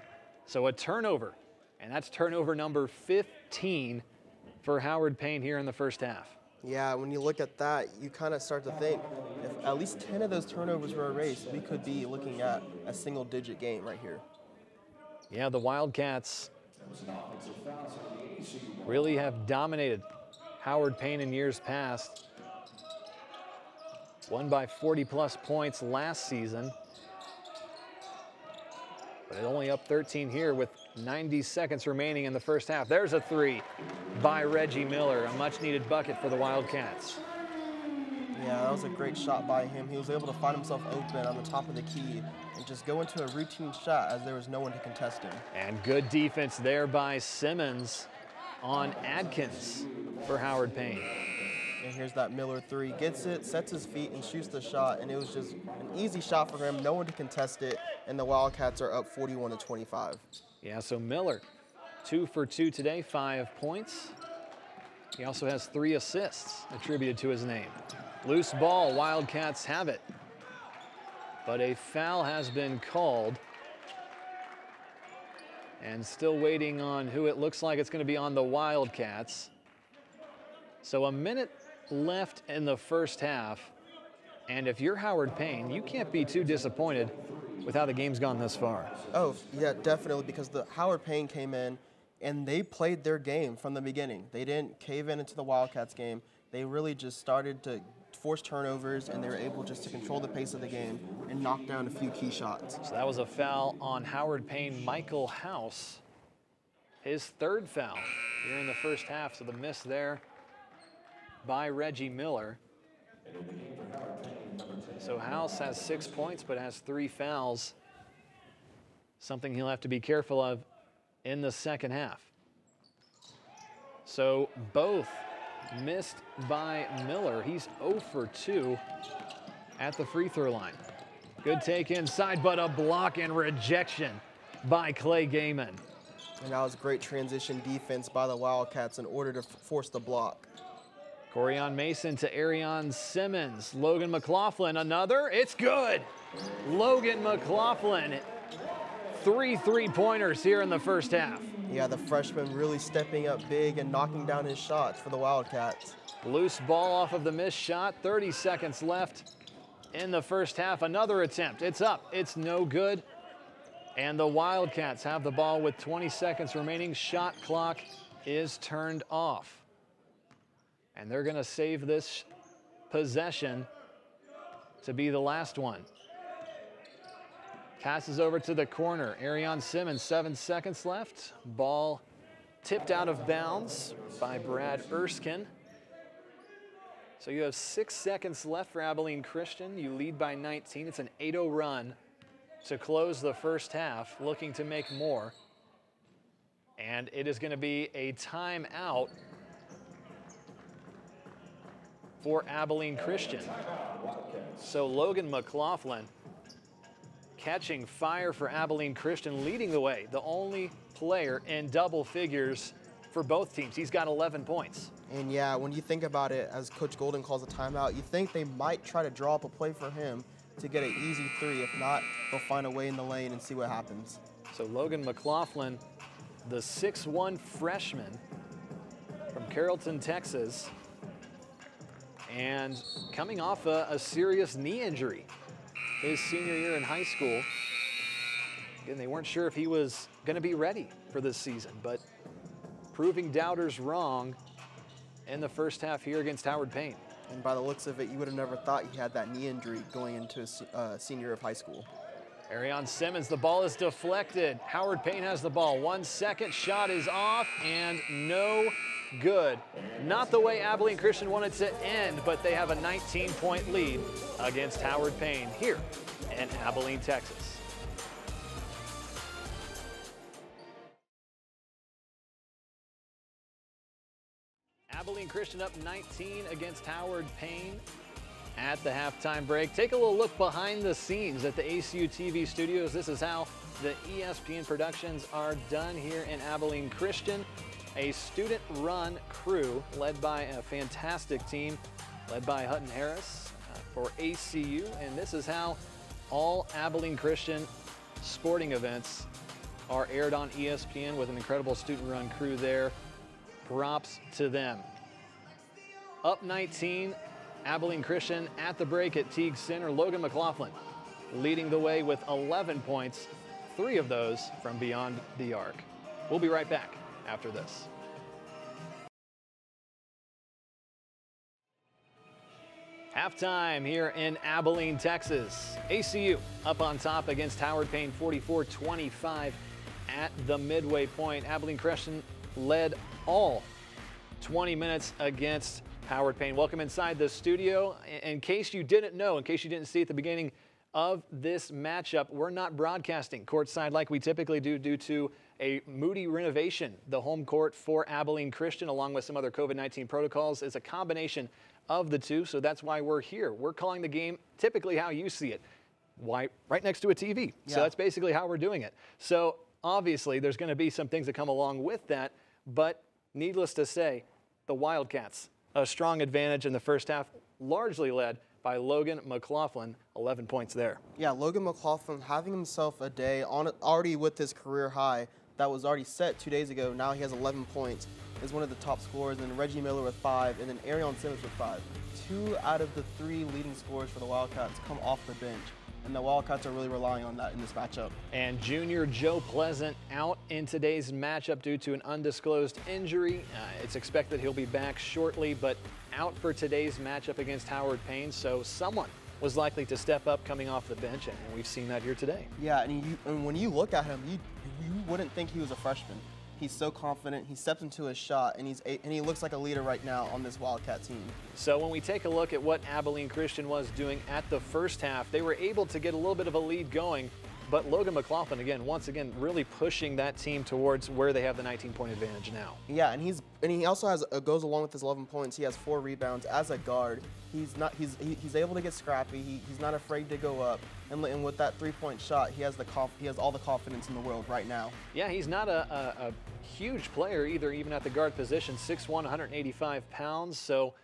So a turnover, and that's turnover number 15 for Howard Payne here in the first half. Yeah, when you look at that, you kind of start to think if at least 10 of those turnovers were erased, we could be looking at a single-digit game right here. Yeah, the Wildcats really have dominated Howard Payne in years past. Won by 40-plus points last season. But only up 13 here with 90 seconds remaining in the first half. There's a three by Reggie Miller, a much-needed bucket for the Wildcats. Yeah, that was a great shot by him. He was able to find himself open on the top of the key and just go into a routine shot as there was no one to contest him. And good defense there by Simmons on Adkins for Howard Payne. And here's that Miller three. Gets it, sets his feet, and shoots the shot. And it was just an easy shot for him. No one to contest it. And the Wildcats are up 41-25. Yeah, so Miller, 2 for 2 today, 5 points. He also has 3 assists attributed to his name. Loose ball, Wildcats have it. But a foul has been called. And still waiting on who it looks like it's going to be on the Wildcats. So a minute left in the first half. And if you're Howard Payne, you can't be too disappointed with how the game's gone this far. Oh, yeah, definitely, because the Howard Payne came in and they played their game from the beginning. They didn't cave into the Wildcats game. They really just started to force turnovers, and they were able just to control the pace of the game and knock down a few key shots. So that was a foul on Howard Payne, Michael House. His 3rd foul here in the first half, so the miss there by Reggie Miller. So House has 6 points but has 3 fouls. Something he'll have to be careful of in the second half. So both missed by Miller. He's 0 for 2 at the free throw line. Good take inside, but a block and rejection by Clay Gaiman. And that was great transition defense by the Wildcats in order to force the block. Corian Mason to Arion Simmons. Logan McLaughlin, another. It's good. Logan McLaughlin, 3 3-pointers here in the first half. Yeah, the freshman really stepping up big and knocking down his shots for the Wildcats. Loose ball off of the missed shot. 30 seconds left in the first half. Another attempt. It's up. It's no good. And the Wildcats have the ball with 20 seconds remaining. Shot clock is turned off. And they're going to save this possession to be the last one. Passes over to the corner. Arion Simmons, 7 seconds left. Ball tipped out of bounds by Brad Erskine. So you have 6 seconds left for Abilene Christian. You lead by 19. It's an 8-0 run to close the first half, looking to make more. And it is going to be a timeout for Abilene Christian. So Logan McLaughlin catching fire for Abilene Christian, leading the way. The only player in double figures for both teams. He's got 11 points. And yeah, when you think about it, as Coach Golden calls a timeout, you think they might try to draw up a play for him to get an easy three. If not, they'll find a way in the lane and see what happens. So Logan McLaughlin, the 6'1" freshman from Carrollton, Texas, and coming off a serious knee injury his senior year in high school. Again, they weren't sure if he was going to be ready for this season, but proving doubters wrong in the first half here against Howard Payne. And by the looks of it, you would have never thought he had that knee injury going into his senior year of high school. Arion Simmons, the ball is deflected. Howard Payne has the ball. 1 second, shot is off and no good. Not the way Abilene Christian wanted to end, but they have a 19-point lead against Howard Payne here in Abilene, Texas. Abilene Christian up 19 against Howard Payne at the halftime break. Take a little look behind the scenes at the ACU TV studios. This is how the ESPN productions are done here in Abilene Christian. A student-run crew led by a fantastic team led by Hutton Harris for ACU. And this is how all Abilene Christian sporting events are aired on ESPN with an incredible student-run crew there. Props to them. Up 19, Abilene Christian at the break at Teague Center. Logan McLaughlin leading the way with 11 points, 3 of those from beyond the arc. We'll be right back after this. Halftime here in Abilene, Texas. ACU up on top against Howard Payne 44-25 at the midway point. Abilene Christian led all 20 minutes against Howard Payne. Welcome inside the studio. In case you didn't know, in case you didn't see at the beginning of this matchup, we're not broadcasting courtside like we typically do due to a Moody renovation. The home court for Abilene Christian, along with some other COVID-19 protocols, is a combination of the two, so that's why we're here. We're calling the game typically how you see it. Why? Right next to a TV. Yeah. So that's basically how we're doing it. So obviously there's going to be some things that come along with that, but needless to say, the Wildcats, a strong advantage in the first half, largely led by Logan McLaughlin, 11 points there. Yeah, Logan McLaughlin having himself a day on already with his career high that was already set 2 days ago. Now he has 11 points, is one of the top scorers, and Reggie Miller with 5, and then Arion Simmons with 5. 2 out of the 3 leading scorers for the Wildcats come off the bench, and the Wildcats are really relying on that in this matchup. And junior Joe Pleasant out in today's matchup due to an undisclosed injury. It's expected he'll be back shortly, but out for today's matchup against Howard Payne, so someone was likely to step up coming off the bench, and we've seen that here today. Yeah, and when you look at him, you wouldn't think he was a freshman. He's so confident, he steps into his shot, and he looks like a leader right now on this Wildcat team. So when we take a look at what Abilene Christian was doing at the first half, they were able to get a little bit of a lead going, but Logan McLaughlin, once again, really pushing that team towards where they have the 19-point advantage now. Yeah, and he also has goes along with his 11 points. He has 4 rebounds as a guard. He's able to get scrappy. He's not afraid to go up, and with that 3-point shot, he has all the confidence in the world right now. Yeah, he's not a huge player either, even at the guard position, 6'1", 185 pounds. So.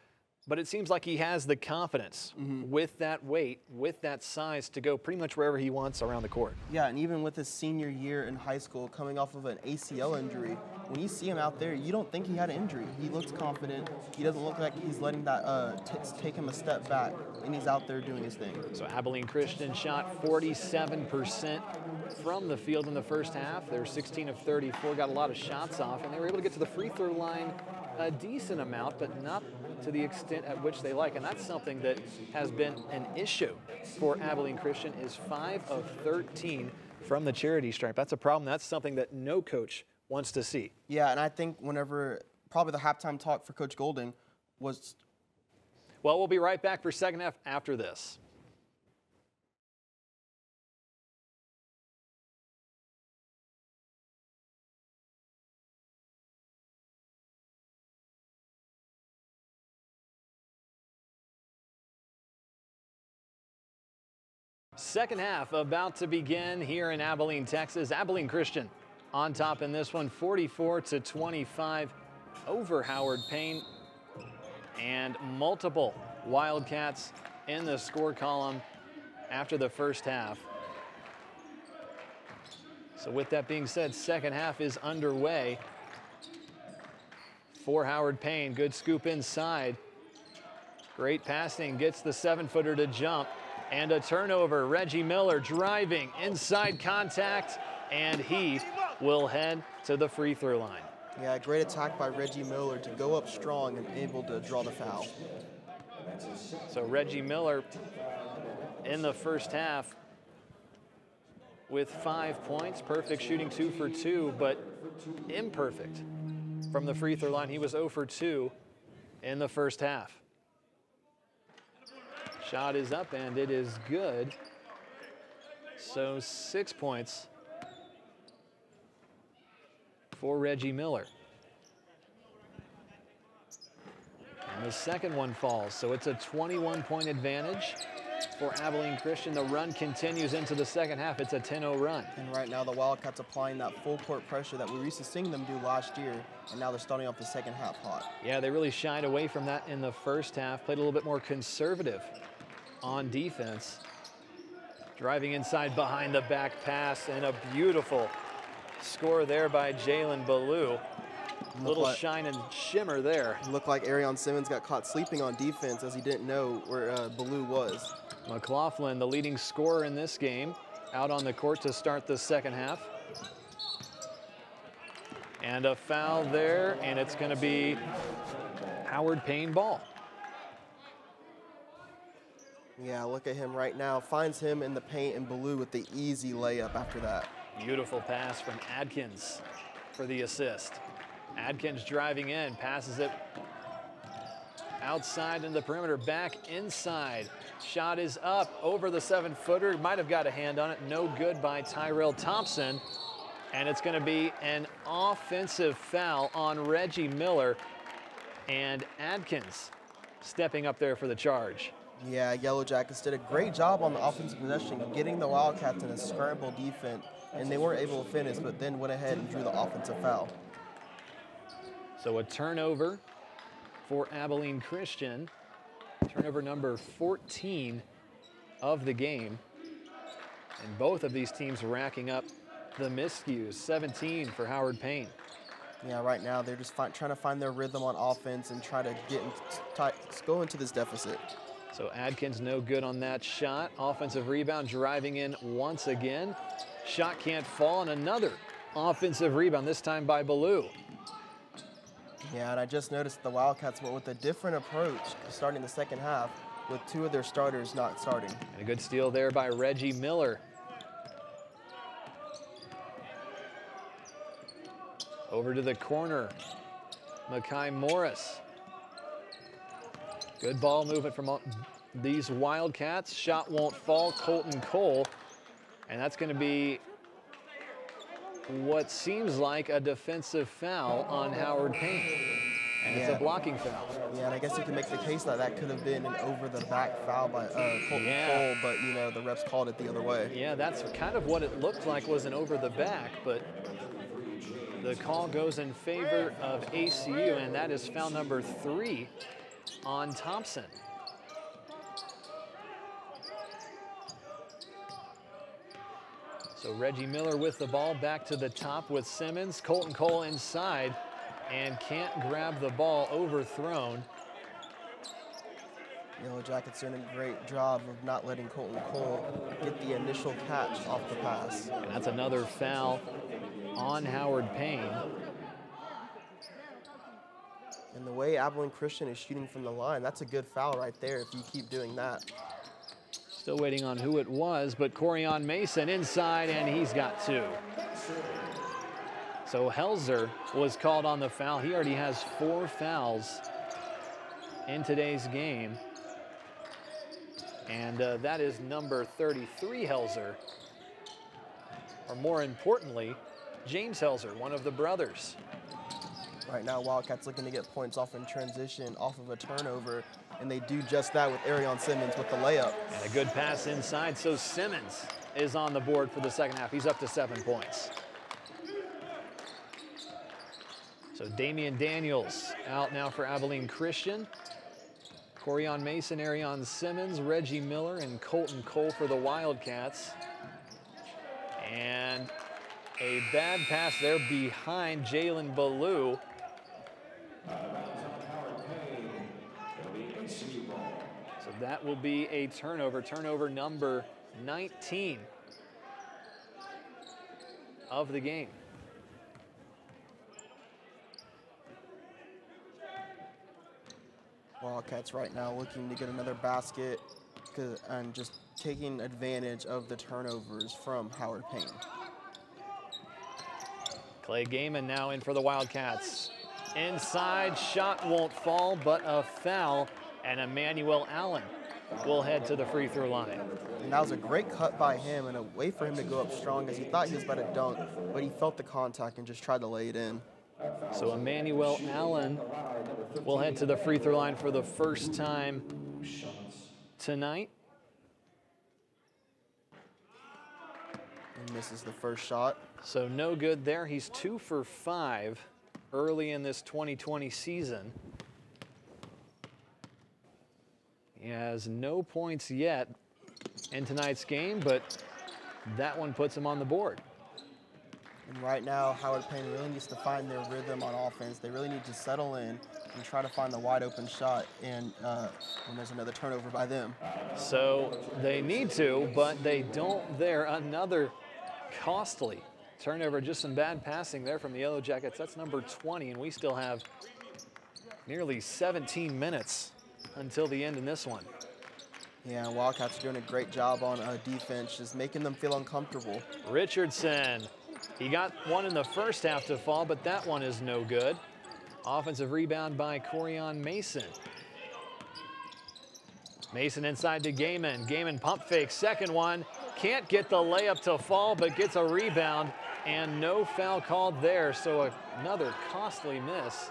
But it seems like he has the confidence with that weight, with that size, to go pretty much wherever he wants around the court. Yeah, and even with his senior year in high school, coming off of an ACL injury, when you see him out there, you don't think he had an injury. He looks confident. He doesn't look like he's letting that take him a step back, and he's out there doing his thing. So Abilene Christian shot 47% from the field in the first half. They're 16 of 34, got a lot of shots off, and they were able to get to the free throw line a decent amount, but not to the extent at which they like, and that's something that has been an issue for Abilene Christian, is 5 of 13 from the charity stripe. That's a problem. That's something that no coach wants to see. Yeah, and I think probably the halftime talk for Coach Golding was... Well, we'll be right back for second half after this. Second half about to begin here in Abilene, Texas. Abilene Christian on top in this one, 44-25 over Howard Payne. And multiple Wildcats in the score column after the first half. So with that being said, second half is underway for Howard Payne. Good scoop inside. Great passing, gets the 7-footer to jump. And a turnover. Reggie Miller driving, inside contact, and he will head to the free throw line. Yeah, great attack by Reggie Miller to go up strong and able to draw the foul. So Reggie Miller in the first half with 5 points. Perfect shooting 2 for 2, but imperfect from the free throw line. He was 0 for 2 in the first half. Shot is up and it is good. So 6 points for Reggie Miller. And the second one falls, so it's a 21-point advantage for Abilene Christian. The run continues into the second half. It's a 10-0 run. And right now the Wildcats applying that full court pressure that we used to see them do last year, and now they're starting off the second half hot. Yeah, they really shied away from that in the first half, played a little bit more conservative on defense. Driving inside behind the back pass, and a beautiful score there by Jalen Ballou. Little shine and shimmer there. Looked like Arion Simmons got caught sleeping on defense as he didn't know where Ballou was. McLaughlin, the leading scorer in this game, out on the court to start the second half. And a foul there, and it's going to be Howard Payne ball. Yeah, look at him right now. Finds him in the paint, and Ballou with the easy layup after that. Beautiful pass from Adkins for the assist. Adkins driving in, passes it outside in the perimeter, back inside. Shot is up over the 7-footer. Might have got a hand on it. No good by Tyrell Thompson. And it's going to be an offensive foul on Reggie Miller. And Adkins stepping up there for the charge. Yeah, Yellow Jackets did a great job on the offensive possession, getting the Wildcats in a scramble defense, and they weren't able to finish, but then went ahead and drew the offensive foul. So a turnover for Abilene Christian. Turnover number 14 of the game. And both of these teams racking up the miscues. 17 for Howard Payne. Yeah, right now they're just trying to find their rhythm on offense and try to go into this deficit. So Adkins no good on that shot. Offensive rebound, driving in once again. Shot can't fall, and another offensive rebound, this time by Ballou. Yeah, and I just noticed the Wildcats went with a different approach starting the second half with 2 of their starters not starting. And a good steal there by Reggie Miller. Over to the corner, Makai Morris. Good ball movement from these Wildcats. Shot won't fall, Colton Cole. And that's going to be what seems like a defensive foul on Howard Payne. And it's a blocking foul. Yeah, and I guess you can make the case that that could have been an over-the-back foul by Colton Cole, but, you know, the refs called it the other way. Yeah, that's kind of what it looked like, was an over-the-back, but the call goes in favor of ACU, and that is foul number 3 on Thompson. So Reggie Miller with the ball, back to the top with Simmons. Colton Cole inside and can't grab the ball, overthrown. Yellow Jackets doing a great job of not letting Colton Cole get the initial catch off the pass. And that's another foul on Howard Payne. And the way Abilene Christian is shooting from the line, that's a good foul right there if you keep doing that. Still waiting on who it was, but Corian Mason inside, and he's got 2. So Helzer was called on the foul. He already has 4 fouls in today's game. And that is number 33, Helzer. Or more importantly, James Helzer, one of the brothers. Right now, Wildcats looking to get points off in transition, off of a turnover, and they do just that with Arion Simmons with the layup. And a good pass inside, so Simmons is on the board for the second half. He's up to 7 points. So Damian Daniels out now for Abilene Christian. Corian Mason, Arion Simmons, Reggie Miller, and Colton Cole for the Wildcats. And a bad pass there behind Jalen Ballou. So that will be a turnover number 19 of the game. Wildcats right now looking to get another basket and just taking advantage of the turnovers from Howard Payne. Clay Gaiman now in for the Wildcats. Inside, shot won't fall, but a foul, and Emmanuel Allen will head to the free throw line. And that was a great cut by him and a way for him to go up strong, as he thought he was about to dunk, but he felt the contact and just tried to lay it in. So Emmanuel Allen will head to the free throw line for the first time tonight. And misses the first shot. So no good there. He's 2 for 5 early in this 2020 season. He has no points yet in tonight's game, but that one puts him on the board. And right now, Howard Payne really needs to find their rhythm on offense. They really need to settle in and try to find the wide open shot, and when there's another turnover by them. So they need to, but they don't there. Another costly turnover, just some bad passing there from the Yellow Jackets. That's number 20, and we still have nearly 17 minutes until the end in this one. Yeah, Wildcats are doing a great job on defense, just making them feel uncomfortable. Richardson, he got one in the first half to fall, but that one is no good. Offensive rebound by Corian Mason. Mason inside to Gaiman. Gaiman pump fake, second one. Can't get the layup to fall, but gets a rebound, and no foul called there. So another costly miss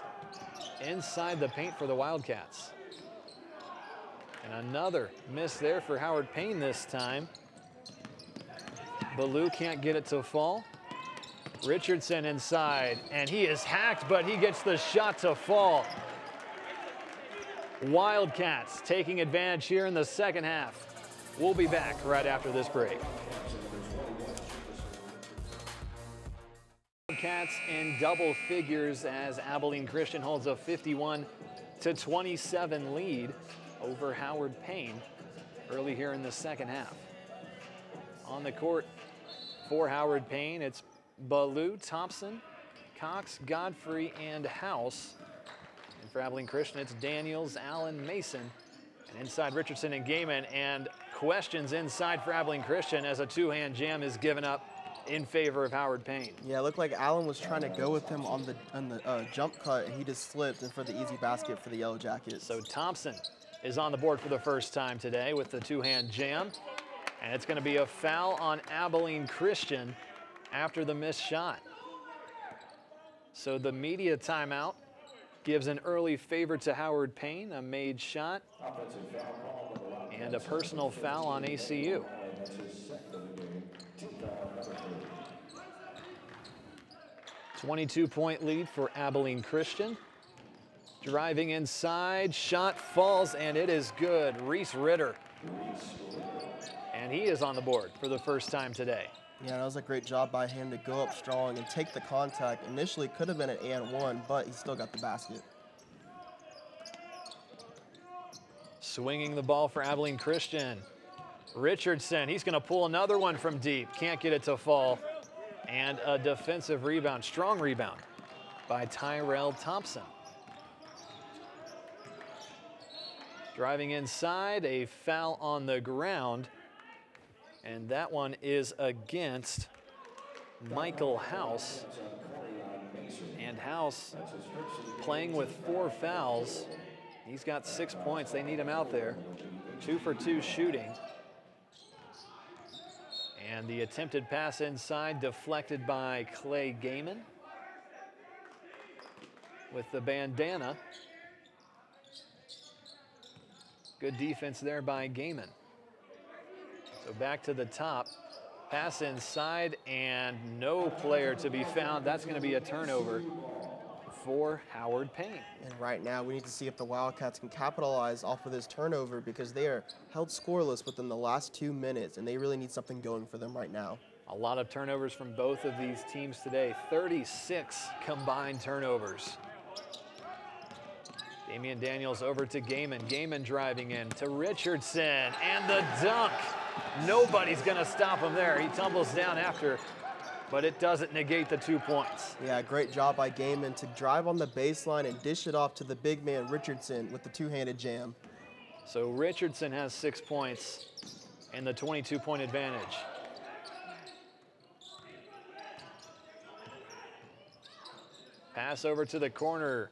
inside the paint for the Wildcats. And another miss there for Howard Payne this time. Ballou can't get it to fall. Richardson inside, and he is hacked, but he gets the shot to fall. Wildcats taking advantage here in the second half. We'll be back right after this break. Wildcats in double figures as Abilene Christian holds a 51-27 lead over Howard Payne early here in the second half. On the court for Howard Payne, it's Ballou, Thompson, Cox, Godfrey, and House. And for Abilene Christian, it's Daniels, Allen, Mason, and inside Richardson and Gaiman. And questions inside for Abilene Christian as a two-hand jam is given up in favor of Howard Payne. Yeah, it looked like Allen was trying to go with him on the jump cut, and he just slipped and for the easy basket for the Yellow Jackets. So Thompson is on the board for the first time today with the two-hand jam. And it's going to be a foul on Abilene Christian after the missed shot. So the media timeout gives an early favor to Howard Payne, a made shot, and a personal foul on ACU. .22 lead for Abilene Christian. Driving inside, shot falls, and it is good. Reese Ritter. And he is on the board for the first time today. Yeah, that was a great job by him to go up strong and take the contact. Initially could have been an and one, but he still got the basket. Swinging the ball for Abilene Christian. Richardson, he's going to pull another one from deep. Can't get it to fall. And a defensive rebound, strong rebound by Tyrell Thompson. Driving inside, a foul on the ground. And that one is against Michael House. And House playing with 4 fouls. He's got 6 points. They need him out there. 2 for 2 shooting. And the attempted pass inside deflected by Clay Gaiman. with the bandana. Good defense there by Gaiman. So back to the top. Pass inside and no player to be found. That's going to be a turnover for Howard Payne. And right now we need to see if the Wildcats can capitalize off of this turnover because they are held scoreless within the last 2 minutes and they really need something going for them right now. A lot of turnovers from both of these teams today. 36 combined turnovers. Damian Daniels over to Gaiman. Gaiman driving in to Richardson and the dunk. Nobody's going to stop him there. He tumbles down after, but it doesn't negate the 2 points. Yeah, great job by Gaiman to drive on the baseline and dish it off to the big man Richardson with the two-handed jam. So Richardson has 6 points and the 22-point advantage. Pass over to the corner.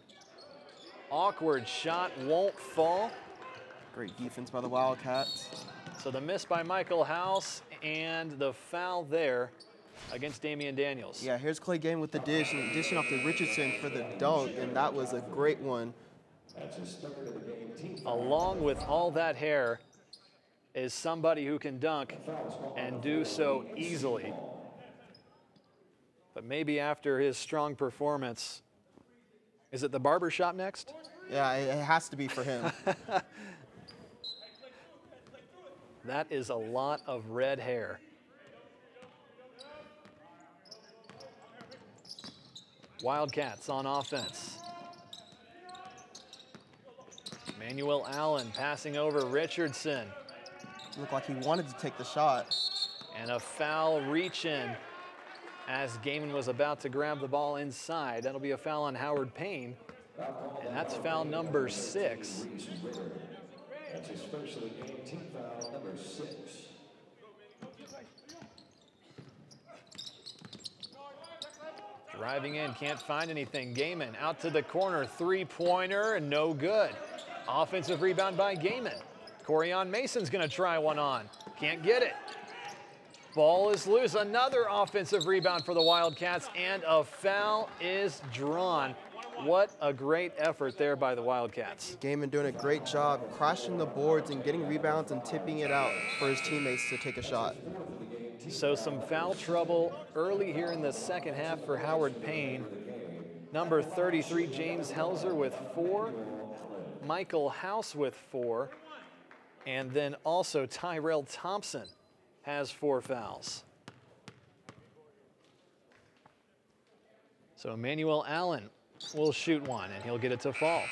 Awkward shot, won't fall. Great defense by the Wildcats. So the miss by Michael House and the foul there against Damian Daniels. Yeah, here's Clay Gaiman with the dish and dishing off to Richardson for the dunk, and that was a great one. Along with all that hair is somebody who can dunk and do so easily. But maybe after his strong performance, is it the barber shop next? Yeah, it has to be for him. That is a lot of red hair. Wildcats on offense. Manuel Allen passing over Richardson. Looked like he wanted to take the shot. And a foul reach in as Gaiman was about to grab the ball inside. That'll be a foul on Howard Payne. And that's foul number 6. That's his first of the game, team foul number 6. Driving in, can't find anything. Gaiman out to the corner, three-pointer, and no good. Offensive rebound by Gaiman. Corian Mason's gonna try one on. Can't get it. Ball is loose. Another offensive rebound for the Wildcats, and a foul is drawn. What a great effort there by the Wildcats. Gaiman doing a great job crashing the boards and getting rebounds and tipping it out for his teammates to take a shot. So some foul trouble early here in the second half for Howard Payne. Number 33, James Helzer with 4. Michael House with 4. And then also Tyrell Thompson has 4 fouls. So Emmanuel Allen will shoot one, and he'll get it to fall.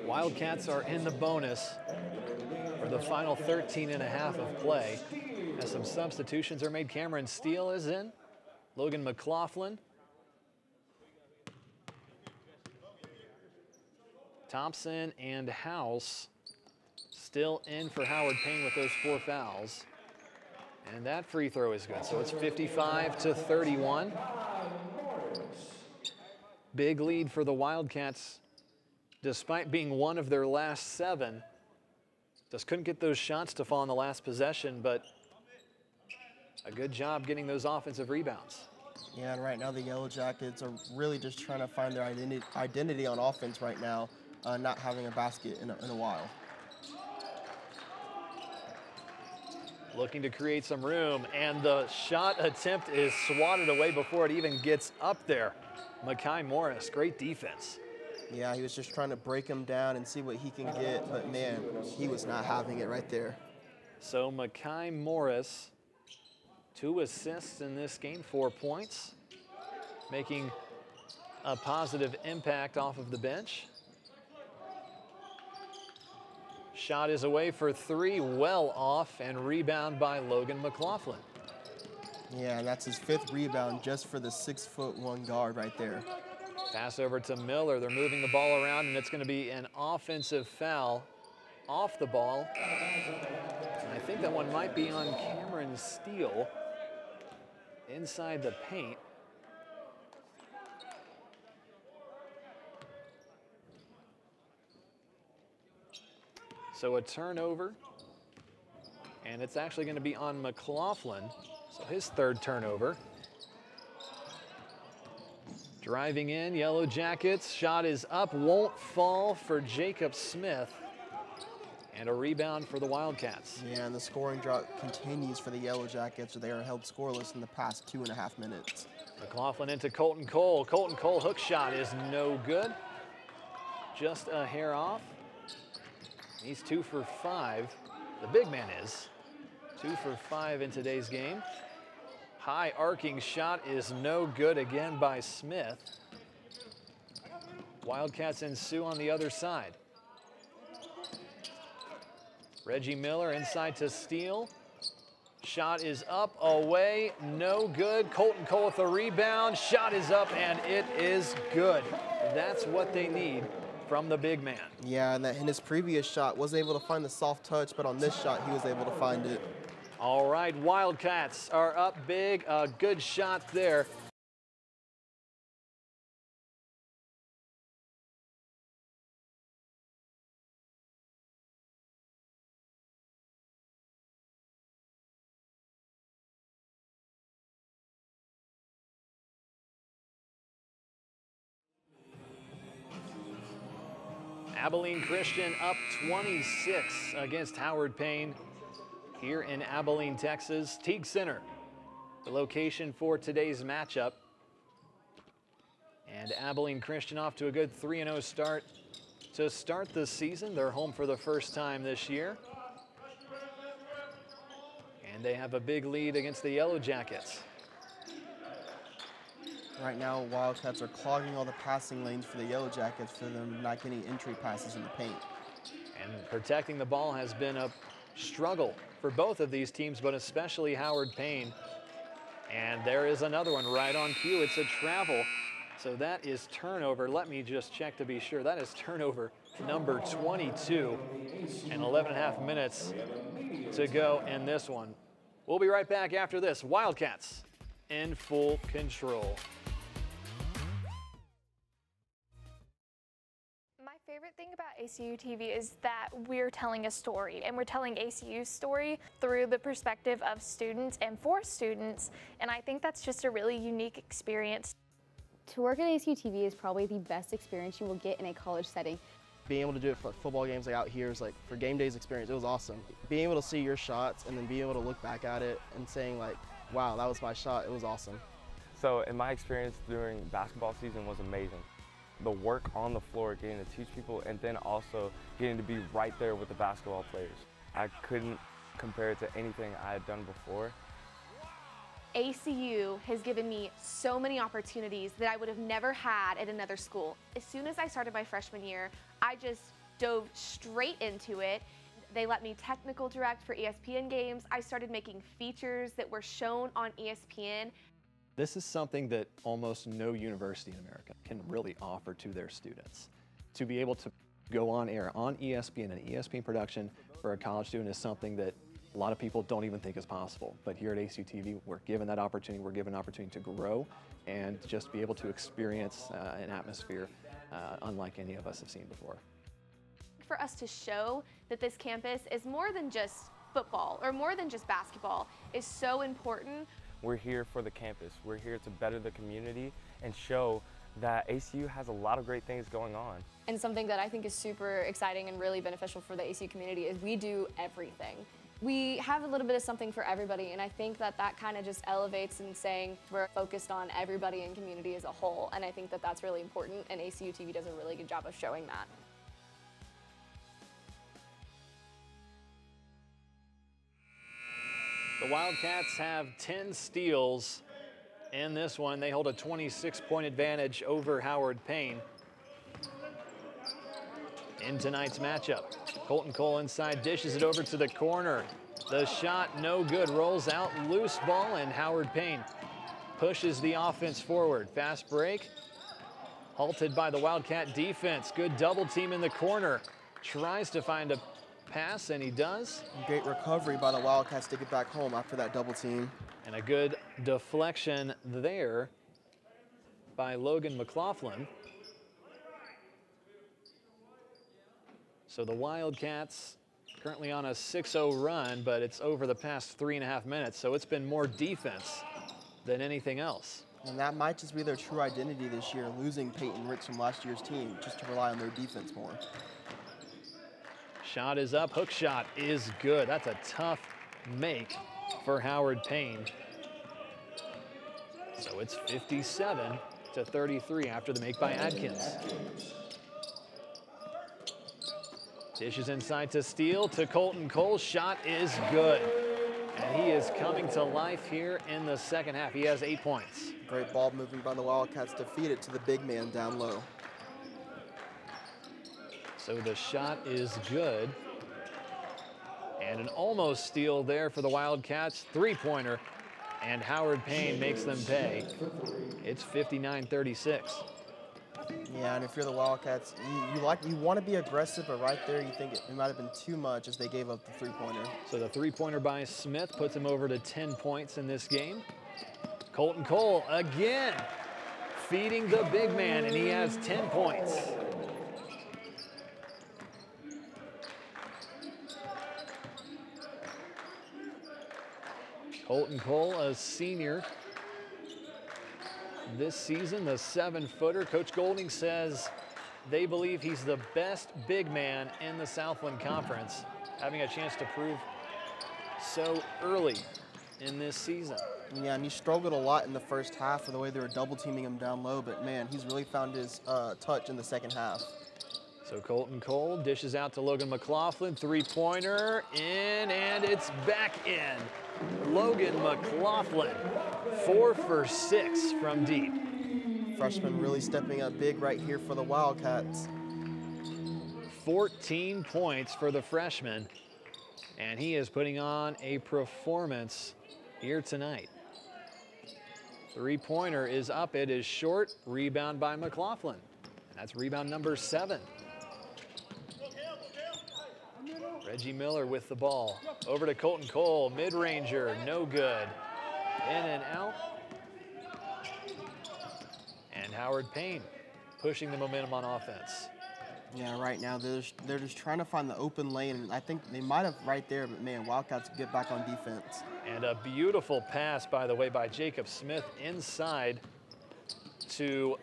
Wildcats are in the bonus for the final 13 and a half of play as some substitutions are made. Cameron Steele is in. Logan McLaughlin. Thompson and House still in for Howard Payne with those 4 fouls. And that free throw is good. So it's 55-31. Big lead for the Wildcats, despite being one of their last 7. Just couldn't get those shots to fall in the last possession, but a good job getting those offensive rebounds. Yeah, and right now the Yellow Jackets are really just trying to find their identity on offense right now, not having a basket in a while. Looking to create some room, and the shot attempt is swatted away before it even gets up there. Mekhi Morris, great defense. Yeah, he was just trying to break him down and see what he can get, but man, he was not having it right there. So Mekhi Morris, 2 assists in this game, 4 points, making a positive impact off of the bench. Shot is away for 3, well off, and rebound by Logan McLaughlin. Yeah, and that's his 5th rebound just for the 6'1" guard right there. Pass over to Miller. They're moving the ball around, and it's going to be an offensive foul off the ball. And I think that one might be on Cameron Steele inside the paint. So a turnover, and it's actually going to be on McLaughlin. So his 3rd turnover. Driving in, Yellow Jackets. Shot is up, won't fall for Jacob Smith. And a rebound for the Wildcats. Yeah, and the scoring drought continues for the Yellow Jackets. They are held scoreless in the past 2.5 minutes. McLaughlin into Colton Cole. Colton Cole hook shot is no good. Just a hair off. He's 2 for 5. The big man is 2 for 5 in today's game. High arcing shot is no good again by Smith. Wildcats ensue on the other side. Reggie Miller inside to Steele. Shot is up, away, no good. Colton Cole with the rebound. Shot is up, and it is good. That's what they need from the big man. Yeah, and in his previous shot, wasn't able to find the soft touch, but on this shot, he was able to find it. All right, Wildcats are up big. A good shot there. Abilene Christian up 26 against Howard Payne here in Abilene, Texas. Teague Center, the location for today's matchup. And Abilene Christian off to a good 3-0 start to start the season. They're home for the first time this year. And they have a big lead against the Yellow Jackets. Right now, Wildcats are clogging all the passing lanes for the Yellow Jackets for them not getting entry passes in the paint. And protecting the ball has been a struggle for both of these teams, but especially Howard Payne. And there is another one right on cue. It's a travel. So that is turnover. Let me just check to be sure. That is turnover number 22. And 11.5 minutes to go in this one. We'll be right back after this. Wildcats in full control. My favorite thing about ACU TV is that we're telling a story, and we're telling ACU's story through the perspective of students and for students, and I think that's just a really unique experience. To work at ACU TV is probably the best experience you will get in a college setting. Being able to do it for football games like out here is like for game days experience, it was awesome. Being able to see your shots and then being able to look back at it and saying like, wow, that was my shot, it was awesome. So in my experience during basketball season was amazing. The work on the floor, getting to teach people, and then also getting to be right there with the basketball players. I couldn't compare it to anything I had done before. ACU has given me so many opportunities that I would have never had at another school. As soon as I started my freshman year, I just dove straight into it. They let me technical direct for ESPN games. I started making features that were shown on ESPN. This is something that almost no university in America can really offer to their students. To be able to go on air on ESPN and ESPN production for a college student is something that a lot of people don't even think is possible. But here at ACU TV, we're given that opportunity. We're given an opportunity to grow and just be able to experience an atmosphere unlike any of us have seen before. For us to show that this campus is more than just football or more than just basketball is so important. We're here for the campus. We're here to better the community and show that ACU has a lot of great things going on. And something that I think is super exciting and really beneficial for the ACU community is we do everything. We have a little bit of something for everybody, and I think that that kind of just elevates in saying we're focused on everybody in community as a whole, and I think that that's really important, and ACU TV does a really good job of showing that. The Wildcats have 10 steals in this one. They hold a 26-point advantage over Howard Payne. In tonight's matchup, Colton Cole inside dishes it over to the corner. The shot no good, rolls out, loose ball, and Howard Payne pushes the offense forward. Fast break, halted by the Wildcat defense. Good double team in the corner. Tries to find a pass, and he does. Great recovery by the Wildcats to get back home after that double team. And a good deflection there by Logan McLaughlin. So the Wildcats currently on a 6-0 run, but it's over the past 3.5 minutes, so it's been more defense than anything else. And that might just be their true identity this year, losing Peyton Rich from last year's team, just to rely on their defense more. Shot is up, hook shot is good. That's a tough make for Howard Payne. So it's 57-33 after the make by Adkins. Dishes inside to Steele, to Colton Cole. Shot is good. And he is coming to life here in the second half. He has 8 points. Great ball moving by the Wildcats to feed it to the big man down low. So the shot is good. And an almost steal there for the Wildcats. Three-pointer. And Howard Payne makes them pay. It's 59-36. Yeah, and if you're the Wildcats, you want to be aggressive, but right there you think it might have been too much as they gave up the three-pointer. So the three-pointer by Smith puts him over to 10 points in this game. Colton Cole again feeding the big man, and he has 10 points. Colton Cole, a senior this season, the 7-footer. Coach Golding says they believe he's the best big man in the Southland Conference, having a chance to prove so early in this season. Yeah, and he struggled a lot in the first half for the way they were double teaming him down low, but man, he's really found his touch in the second half. So Colton Cole dishes out to Logan McLaughlin, three-pointer in, and it's back in. Logan McLaughlin, 4 for 6 from deep. Freshman really stepping up big right here for the Wildcats. 14 points for the freshman, and he is putting on a performance here tonight. Three-pointer is up, it is short, rebound by McLaughlin. That's rebound number 7. Reggie Miller with the ball. Over to Colton Cole, mid-ranger, no good. In and out. And Howard Payne pushing the momentum on offense. Yeah, right now they're just trying to find the open lane, and I think they might have right there, but man, Wildcats get back on defense. And a beautiful pass, by the way, by Jacob Smith inside to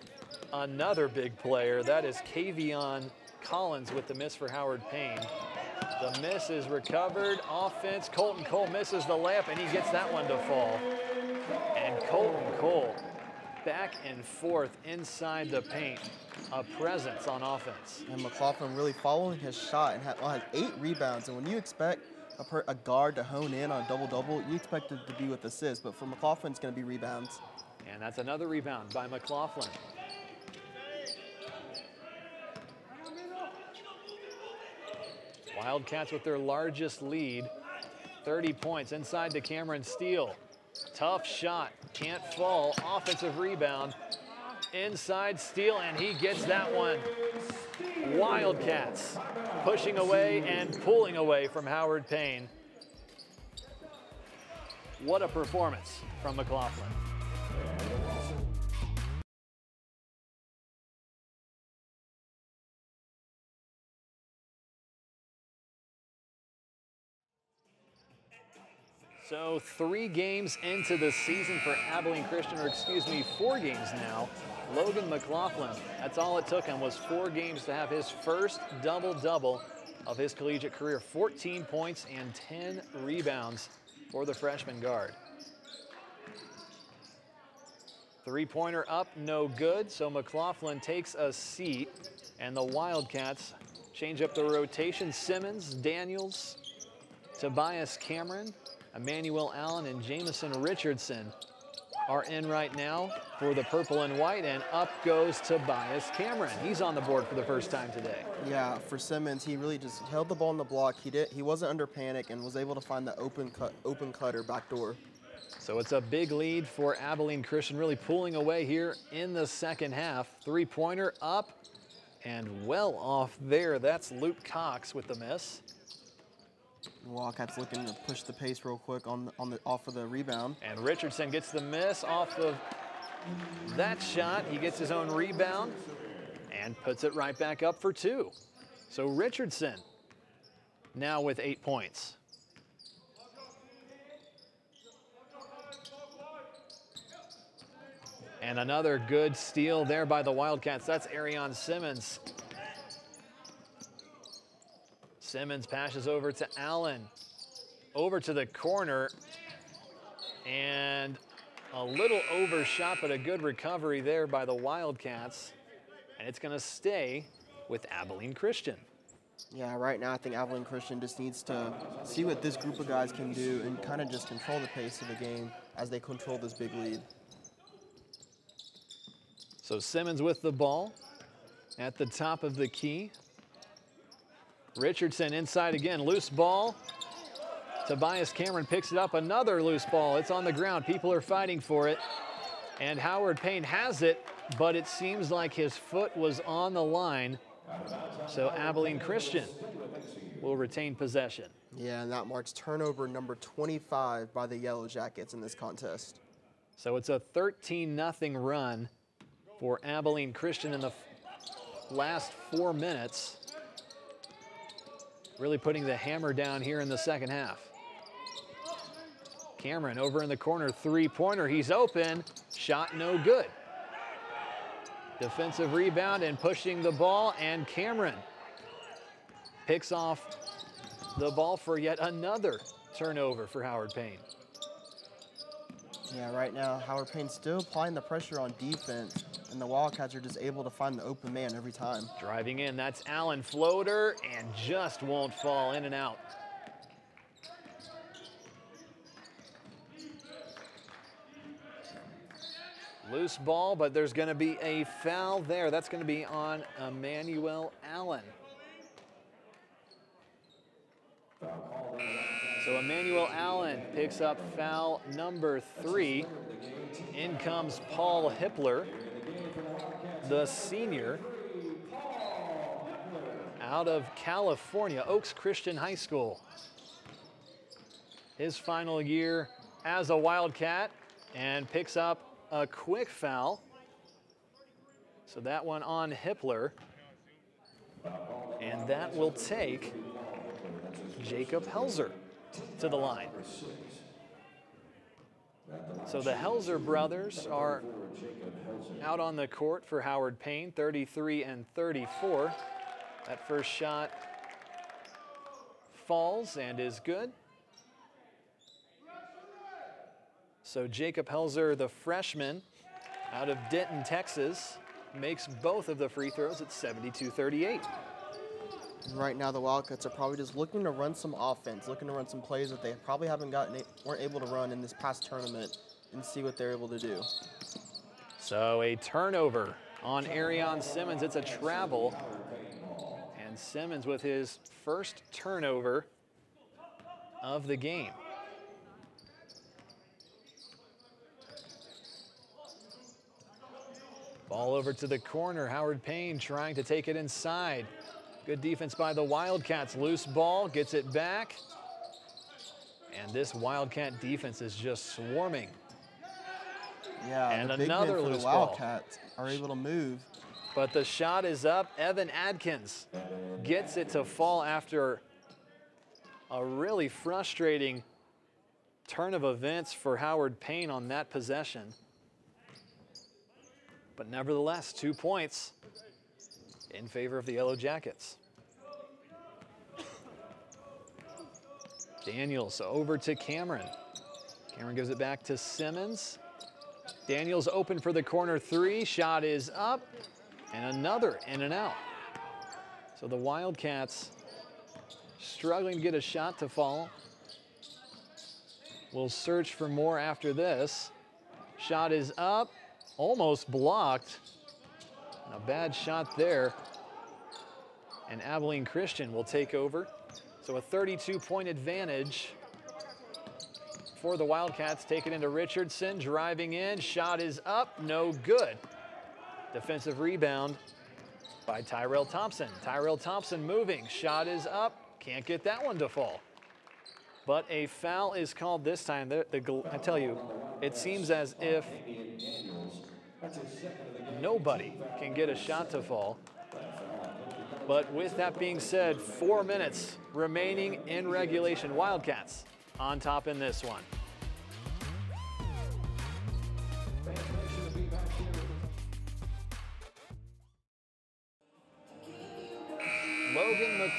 another big player. That is Kavion Collins with the miss for Howard Payne. The miss is recovered. Offense, Colton Cole misses the layup, and he gets that one to fall. And Colton Cole back and forth inside the paint. A presence on offense. And McLaughlin really following his shot and has 8 rebounds. And when you expect a guard to hone in on a double-double, you expect it to be with assists. But for McLaughlin, it's going to be rebounds. And that's another rebound by McLaughlin. Wildcats with their largest lead, 30 points inside to Cameron Steele. Tough shot, can't fall, offensive rebound. Inside Steele, and he gets that one. Wildcats pushing away and pulling away from Howard Payne. What a performance from McLaughlin. So 3 games into the season for Abilene Christian, or excuse me, 4 games now. Logan McLaughlin, that's all it took him, was 4 games to have his first double-double of his collegiate career. 14 points and 10 rebounds for the freshman guard. Three-pointer up, no good, so McLaughlin takes a seat, and the Wildcats change up the rotation. Simmons, Daniels, Tobias Cameron, Emmanuel Allen, and Jamison Richardson are in right now for the purple and white, and up goes Tobias Cameron. He's on the board for the first time today. Yeah, for Simmons, he really just held the ball in the block. He wasn't under panic and was able to find the open cutter backdoor. So it's a big lead for Abilene Christian, really pulling away here in the second half. Three-pointer up and well off there. That's Luke Cox with the miss. Wildcats looking to push the pace real quick off of the rebound. And Richardson gets the miss off of that shot. He gets his own rebound and puts it right back up for 2. So Richardson now with 8 points. And another good steal there by the Wildcats. That's Arion Simmons. Simmons passes over to Allen. Over to the corner. And a little overshot, but a good recovery there by the Wildcats. And it's going to stay with Abilene Christian. Yeah, right now I think Abilene Christian just needs to see what this group of guys can do and kind of just control the pace of the game as they control this big lead. So Simmons with the ball at the top of the key. Richardson inside again, loose ball. Tobias Cameron picks it up, another loose ball. It's on the ground, people are fighting for it. And Howard Payne has it, but it seems like his foot was on the line. So Abilene Christian will retain possession. Yeah, and that marks turnover number 25 by the Yellow Jackets in this contest. So it's a 13-0 run for Abilene Christian in the last 4 minutes. Really putting the hammer down here in the second half. Cameron over in the corner, three-pointer, he's open, shot no good. Defensive rebound and pushing the ball, and Cameron picks off the ball for yet another turnover for Howard Payne. Yeah, right now Howard Payne's still applying the pressure on defense, and the Wildcats are just able to find the open man every time. Driving in, that's Allen, floater, and just won't fall, in and out. Loose ball, but there's going to be a foul there. That's going to be on Emmanuel Allen. So Emmanuel Allen picks up foul number 3. In comes Paul Hippler, the senior out of California, Oaks Christian High School. His final year as a Wildcat, and picks up a quick foul. So that one on Hippler. And that will take Jacob Helzer to the line. So the Helzer brothers are out on the court for Howard Payne, 33 and 34. That first shot falls and is good. So Jacob Helzer, the freshman out of Denton, Texas, makes both of the free throws at 72-38. Right now the Wildcats are probably just looking to run some offense, looking to run some plays that they probably weren't able to run in this past tournament, and see what they're able to do. So a turnover on Arion Simmons. It's a travel. And Simmons with his first turnover of the game. Ball over to the corner. Howard Payne trying to take it inside. Good defense by the Wildcats. Loose ball, gets it back. And this Wildcat defense is just swarming. Yeah, and the big another men for loose the Wildcats are able to move. But the shot is up. Evan Adkins gets it to fall after a really frustrating turn of events for Howard Payne on that possession. But nevertheless, 2 points in favor of the Yellow Jackets. Daniels over to Cameron. Cameron gives it back to Simmons. Daniels open for the corner 3. Shot is up. And another in and out. So the Wildcats struggling to get a shot to fall. We'll search for more after this. Shot is up. Almost blocked. A bad shot there. And Abilene Christian will take over. So a 32-point advantage for the Wildcats. Take it into Richardson, driving in. Shot is up, no good. Defensive rebound by Tyrell Thompson. Tyrell Thompson moving. Shot is up. Can't get that one to fall. But a foul is called this time. I tell you, it seems as if nobody can get a shot to fall. But with that being said, 4 minutes remaining in regulation. Wildcats on top in this one.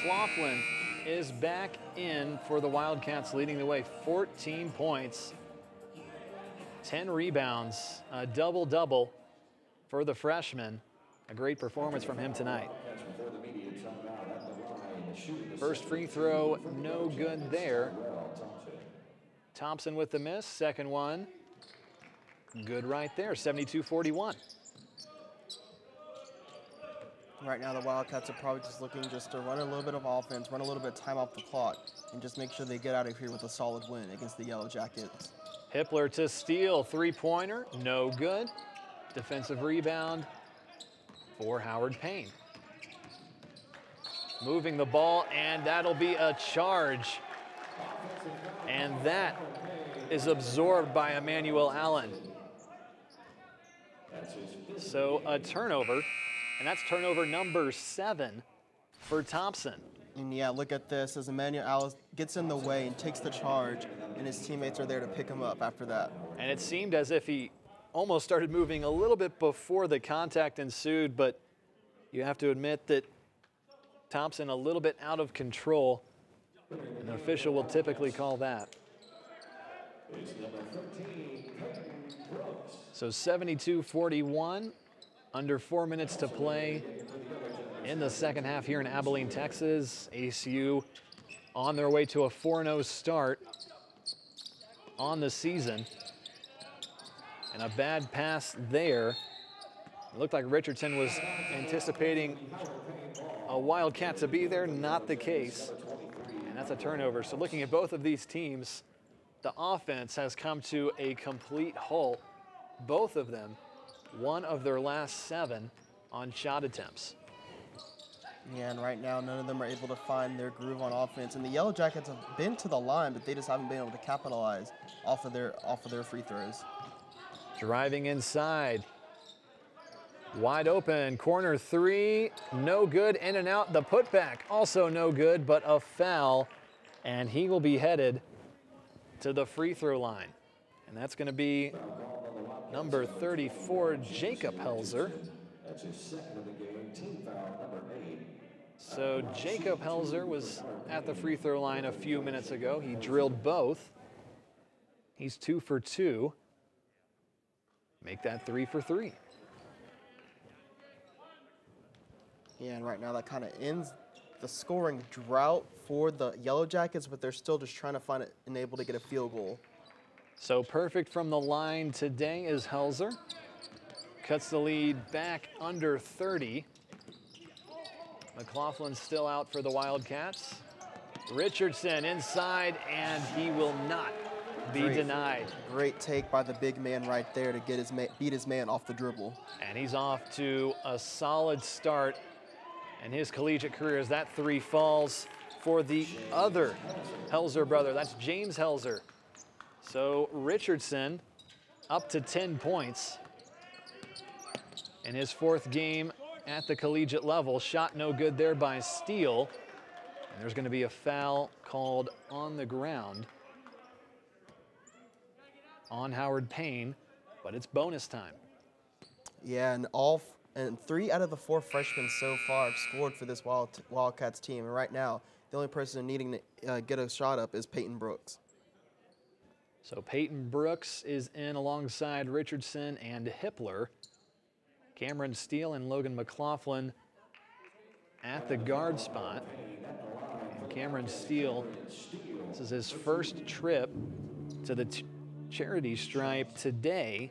McLaughlin is back in for the Wildcats, leading the way. 14 points, 10 rebounds, a double-double for the freshman. A great performance from him tonight. First free throw, no good there. Thompson with the miss, second one. Good right there, 72-41. Right now, the Wildcats are probably just looking just to run a little bit of offense, run a little bit of time off the clock, and just make sure they get out of here with a solid win against the Yellow Jackets. Hippler to steal, three-pointer, no good. Defensive rebound for Howard Payne. Moving the ball, and that'll be a charge. And that is absorbed by Emmanuel Allen. So a turnover, and that's turnover number 7 for Thompson. And yeah, look at this as Emmanuel Allen gets in the way and takes the charge, and his teammates are there to pick him up after that. And it seemed as if he almost started moving a little bit before the contact ensued, but you have to admit that Thompson a little bit out of control. An official will typically call that. So 72-41, under 4 minutes to play in the second half here in Abilene, Texas. ACU on their way to a 4-0 start on the season. And a bad pass there. It looked like Richardson was anticipating a Wildcat to be there, not the case. And that's a turnover. So looking at both of these teams, the offense has come to a complete halt. Both of them, one of their last 7 on shot attempts. Yeah, and right now none of them are able to find their groove on offense. And the Yellow Jackets have been to the line, but they just haven't been able to capitalize off of their free throws. Driving inside. Wide open, corner 3, no good, in and out. The putback, also no good, but a foul, and he will be headed to the free throw line. And that's going to be number 34, Jacob Helzer. That's his second of the game, team foul number 8. So Jacob Helzer was at the free throw line a few minutes ago. He drilled both. He's 2 for 2. Make that 3 for 3. Yeah, and right now that kind of ends the scoring drought for the Yellow Jackets, but they're still just trying to find it and able to get a field goal. So perfect from the line today is Helzer. Cuts the lead back under 30. McLaughlin still out for the Wildcats. Richardson inside, and he will not be denied. Great take by the big man right there to get beat his man off the dribble. And he's off to a solid start in his collegiate career as that 3 falls for the other Helzer brother. That's James Helzer. So Richardson up to 10 points in his 4th game at the collegiate level. Shot no good there by Steele. And there's going to be a foul called on the ground on Howard Payne, but it's bonus time. Yeah, and 3 out of the 4 freshmen so far have scored for this Wildcats team. And right now, the only person needing to get a shot up is Peyton Brooks. So Peyton Brooks is in alongside Richardson and Hippler. Cameron Steele and Logan McLaughlin at the guard spot. And Cameron Steele, this is his first trip to the charity stripe today,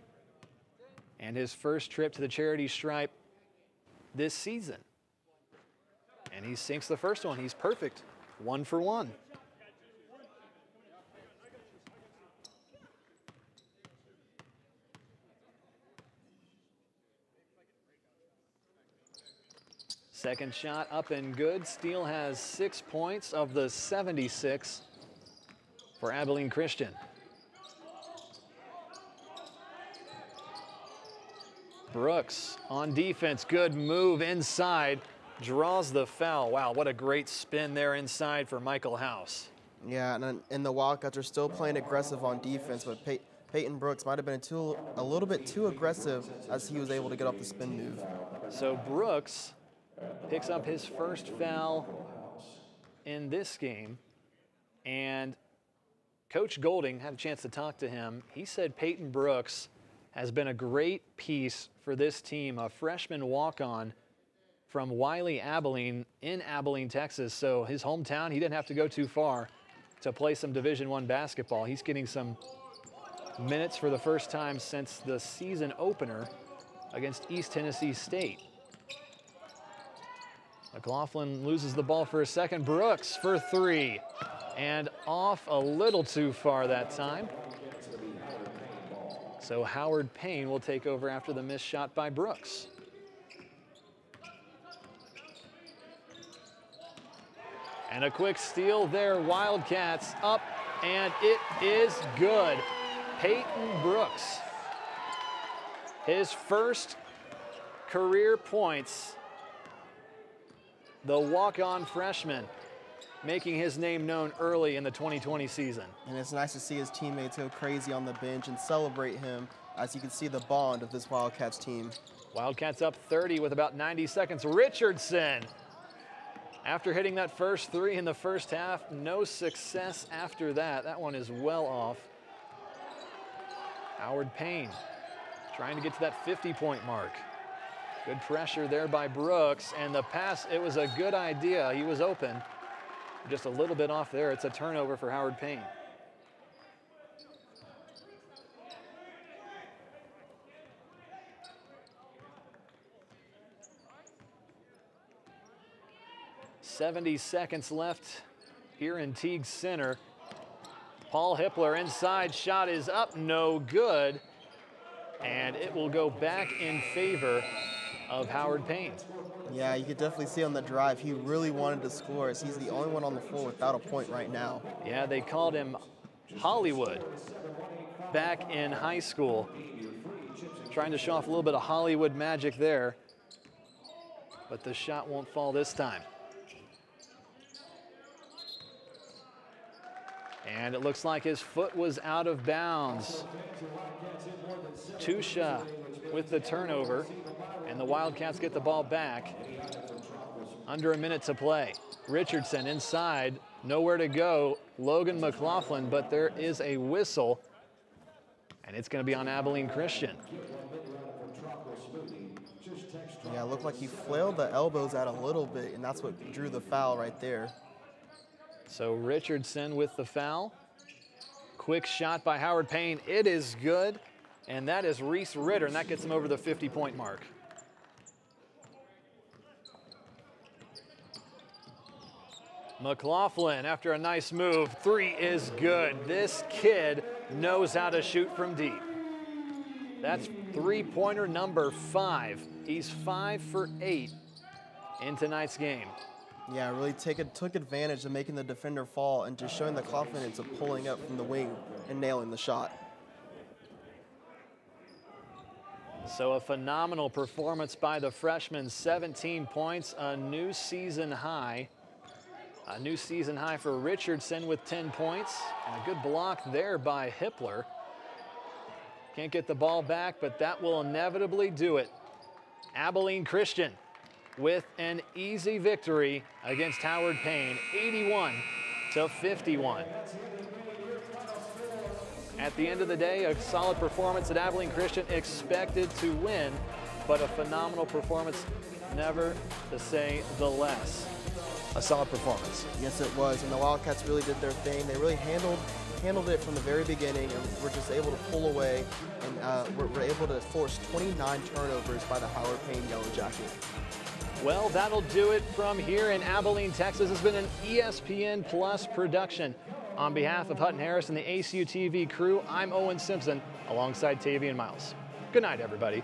and his first trip to the charity stripe this season. And he sinks the first one. He's perfect. 1 for 1. Second shot up and good. Steele has 6 points of the 76 for Abilene Christian. Brooks on defense, good move inside, draws the foul. Wow, what a great spin there inside for Michael House. Yeah, and the Wildcats are still playing aggressive on defense, but Peyton Brooks might have been a little bit too aggressive as he was able to get off the spin move. So Brooks picks up his first foul in this game. And Coach Golding had a chance to talk to him. He said Peyton Brooks has been a great piece for this team, a freshman walk-on from Wiley Abilene in Abilene, Texas. So his hometown, he didn't have to go too far to play some Division I basketball. He's getting some minutes for the first time since the season opener against East Tennessee State. McLaughlin loses the ball for a second. Brooks for three. And off a little too far that time. So Howard Payne will take over after the missed shot by Brooks. And a quick steal there. Wildcats up, and it is good. Peyton Brooks, his first career points. The walk-on freshman making his name known early in the 2020 season. And it's nice to see his teammates go crazy on the bench and celebrate him, as you can see the bond of this Wildcats team. Wildcats up 30 with about 90 seconds. Richardson, after hitting that first three in the first half, no success after that. That one is well off. Howard Payne trying to get to that 50-point mark. Good pressure there by Brooks, and the pass, it was a good idea. He was open. Just a little bit off there. It's a turnover for Howard Payne. .70 seconds left here in Teague Center. Paul Hippler inside, shot is up, no good. And it will go back in favor of Howard Payne. Yeah, you could definitely see on the drive, he really wanted to score, as he's the only one on the floor without a point right now. Yeah, they called him Hollywood back in high school. Trying to show off a little bit of Hollywood magic there. But the shot won't fall this time. And it looks like his foot was out of bounds. Tusha with the turnover, and the Wildcats get the ball back. Under a minute to play. Richardson inside, nowhere to go. Logan McLaughlin, but there is a whistle, and it's going to be on Abilene Christian. Yeah, it looked like he flailed the elbows out a little bit, and that's what drew the foul right there. So Richardson with the foul. Quick shot by Howard Payne. It is good, and that is Reese Ritter, and that gets him over the 50-point mark. McLaughlin, after a nice move, three is good. This kid knows how to shoot from deep. That's three-pointer number 5. He's 5 for 8 in tonight's game. Yeah, really took advantage of making the defender fall and just showing the confidence of pulling up from the wing and nailing the shot. So a phenomenal performance by the freshman, 17 points, a new season high. A new season high for Richardson with 10 points, and a good block there by Hippler. Can't get the ball back, but that will inevitably do it. Abilene Christian with an easy victory against Howard Payne, 81-51. At the end of the day, a solid performance at Abilene Christian, expected to win, but a phenomenal performance, never to say the less. A solid performance. Yes, it was, and the Wildcats really did their thing. They really handled it from the very beginning, and were just able to pull away, and we're able to force 29 turnovers by the Howard Payne Yellow Jacket. Well, that'll do it from here in Abilene, Texas. It's been an ESPN Plus production. On behalf of Hutton Harris and the ACU TV crew, I'm Owen Simpson, alongside Tavian Miles. Good night, everybody.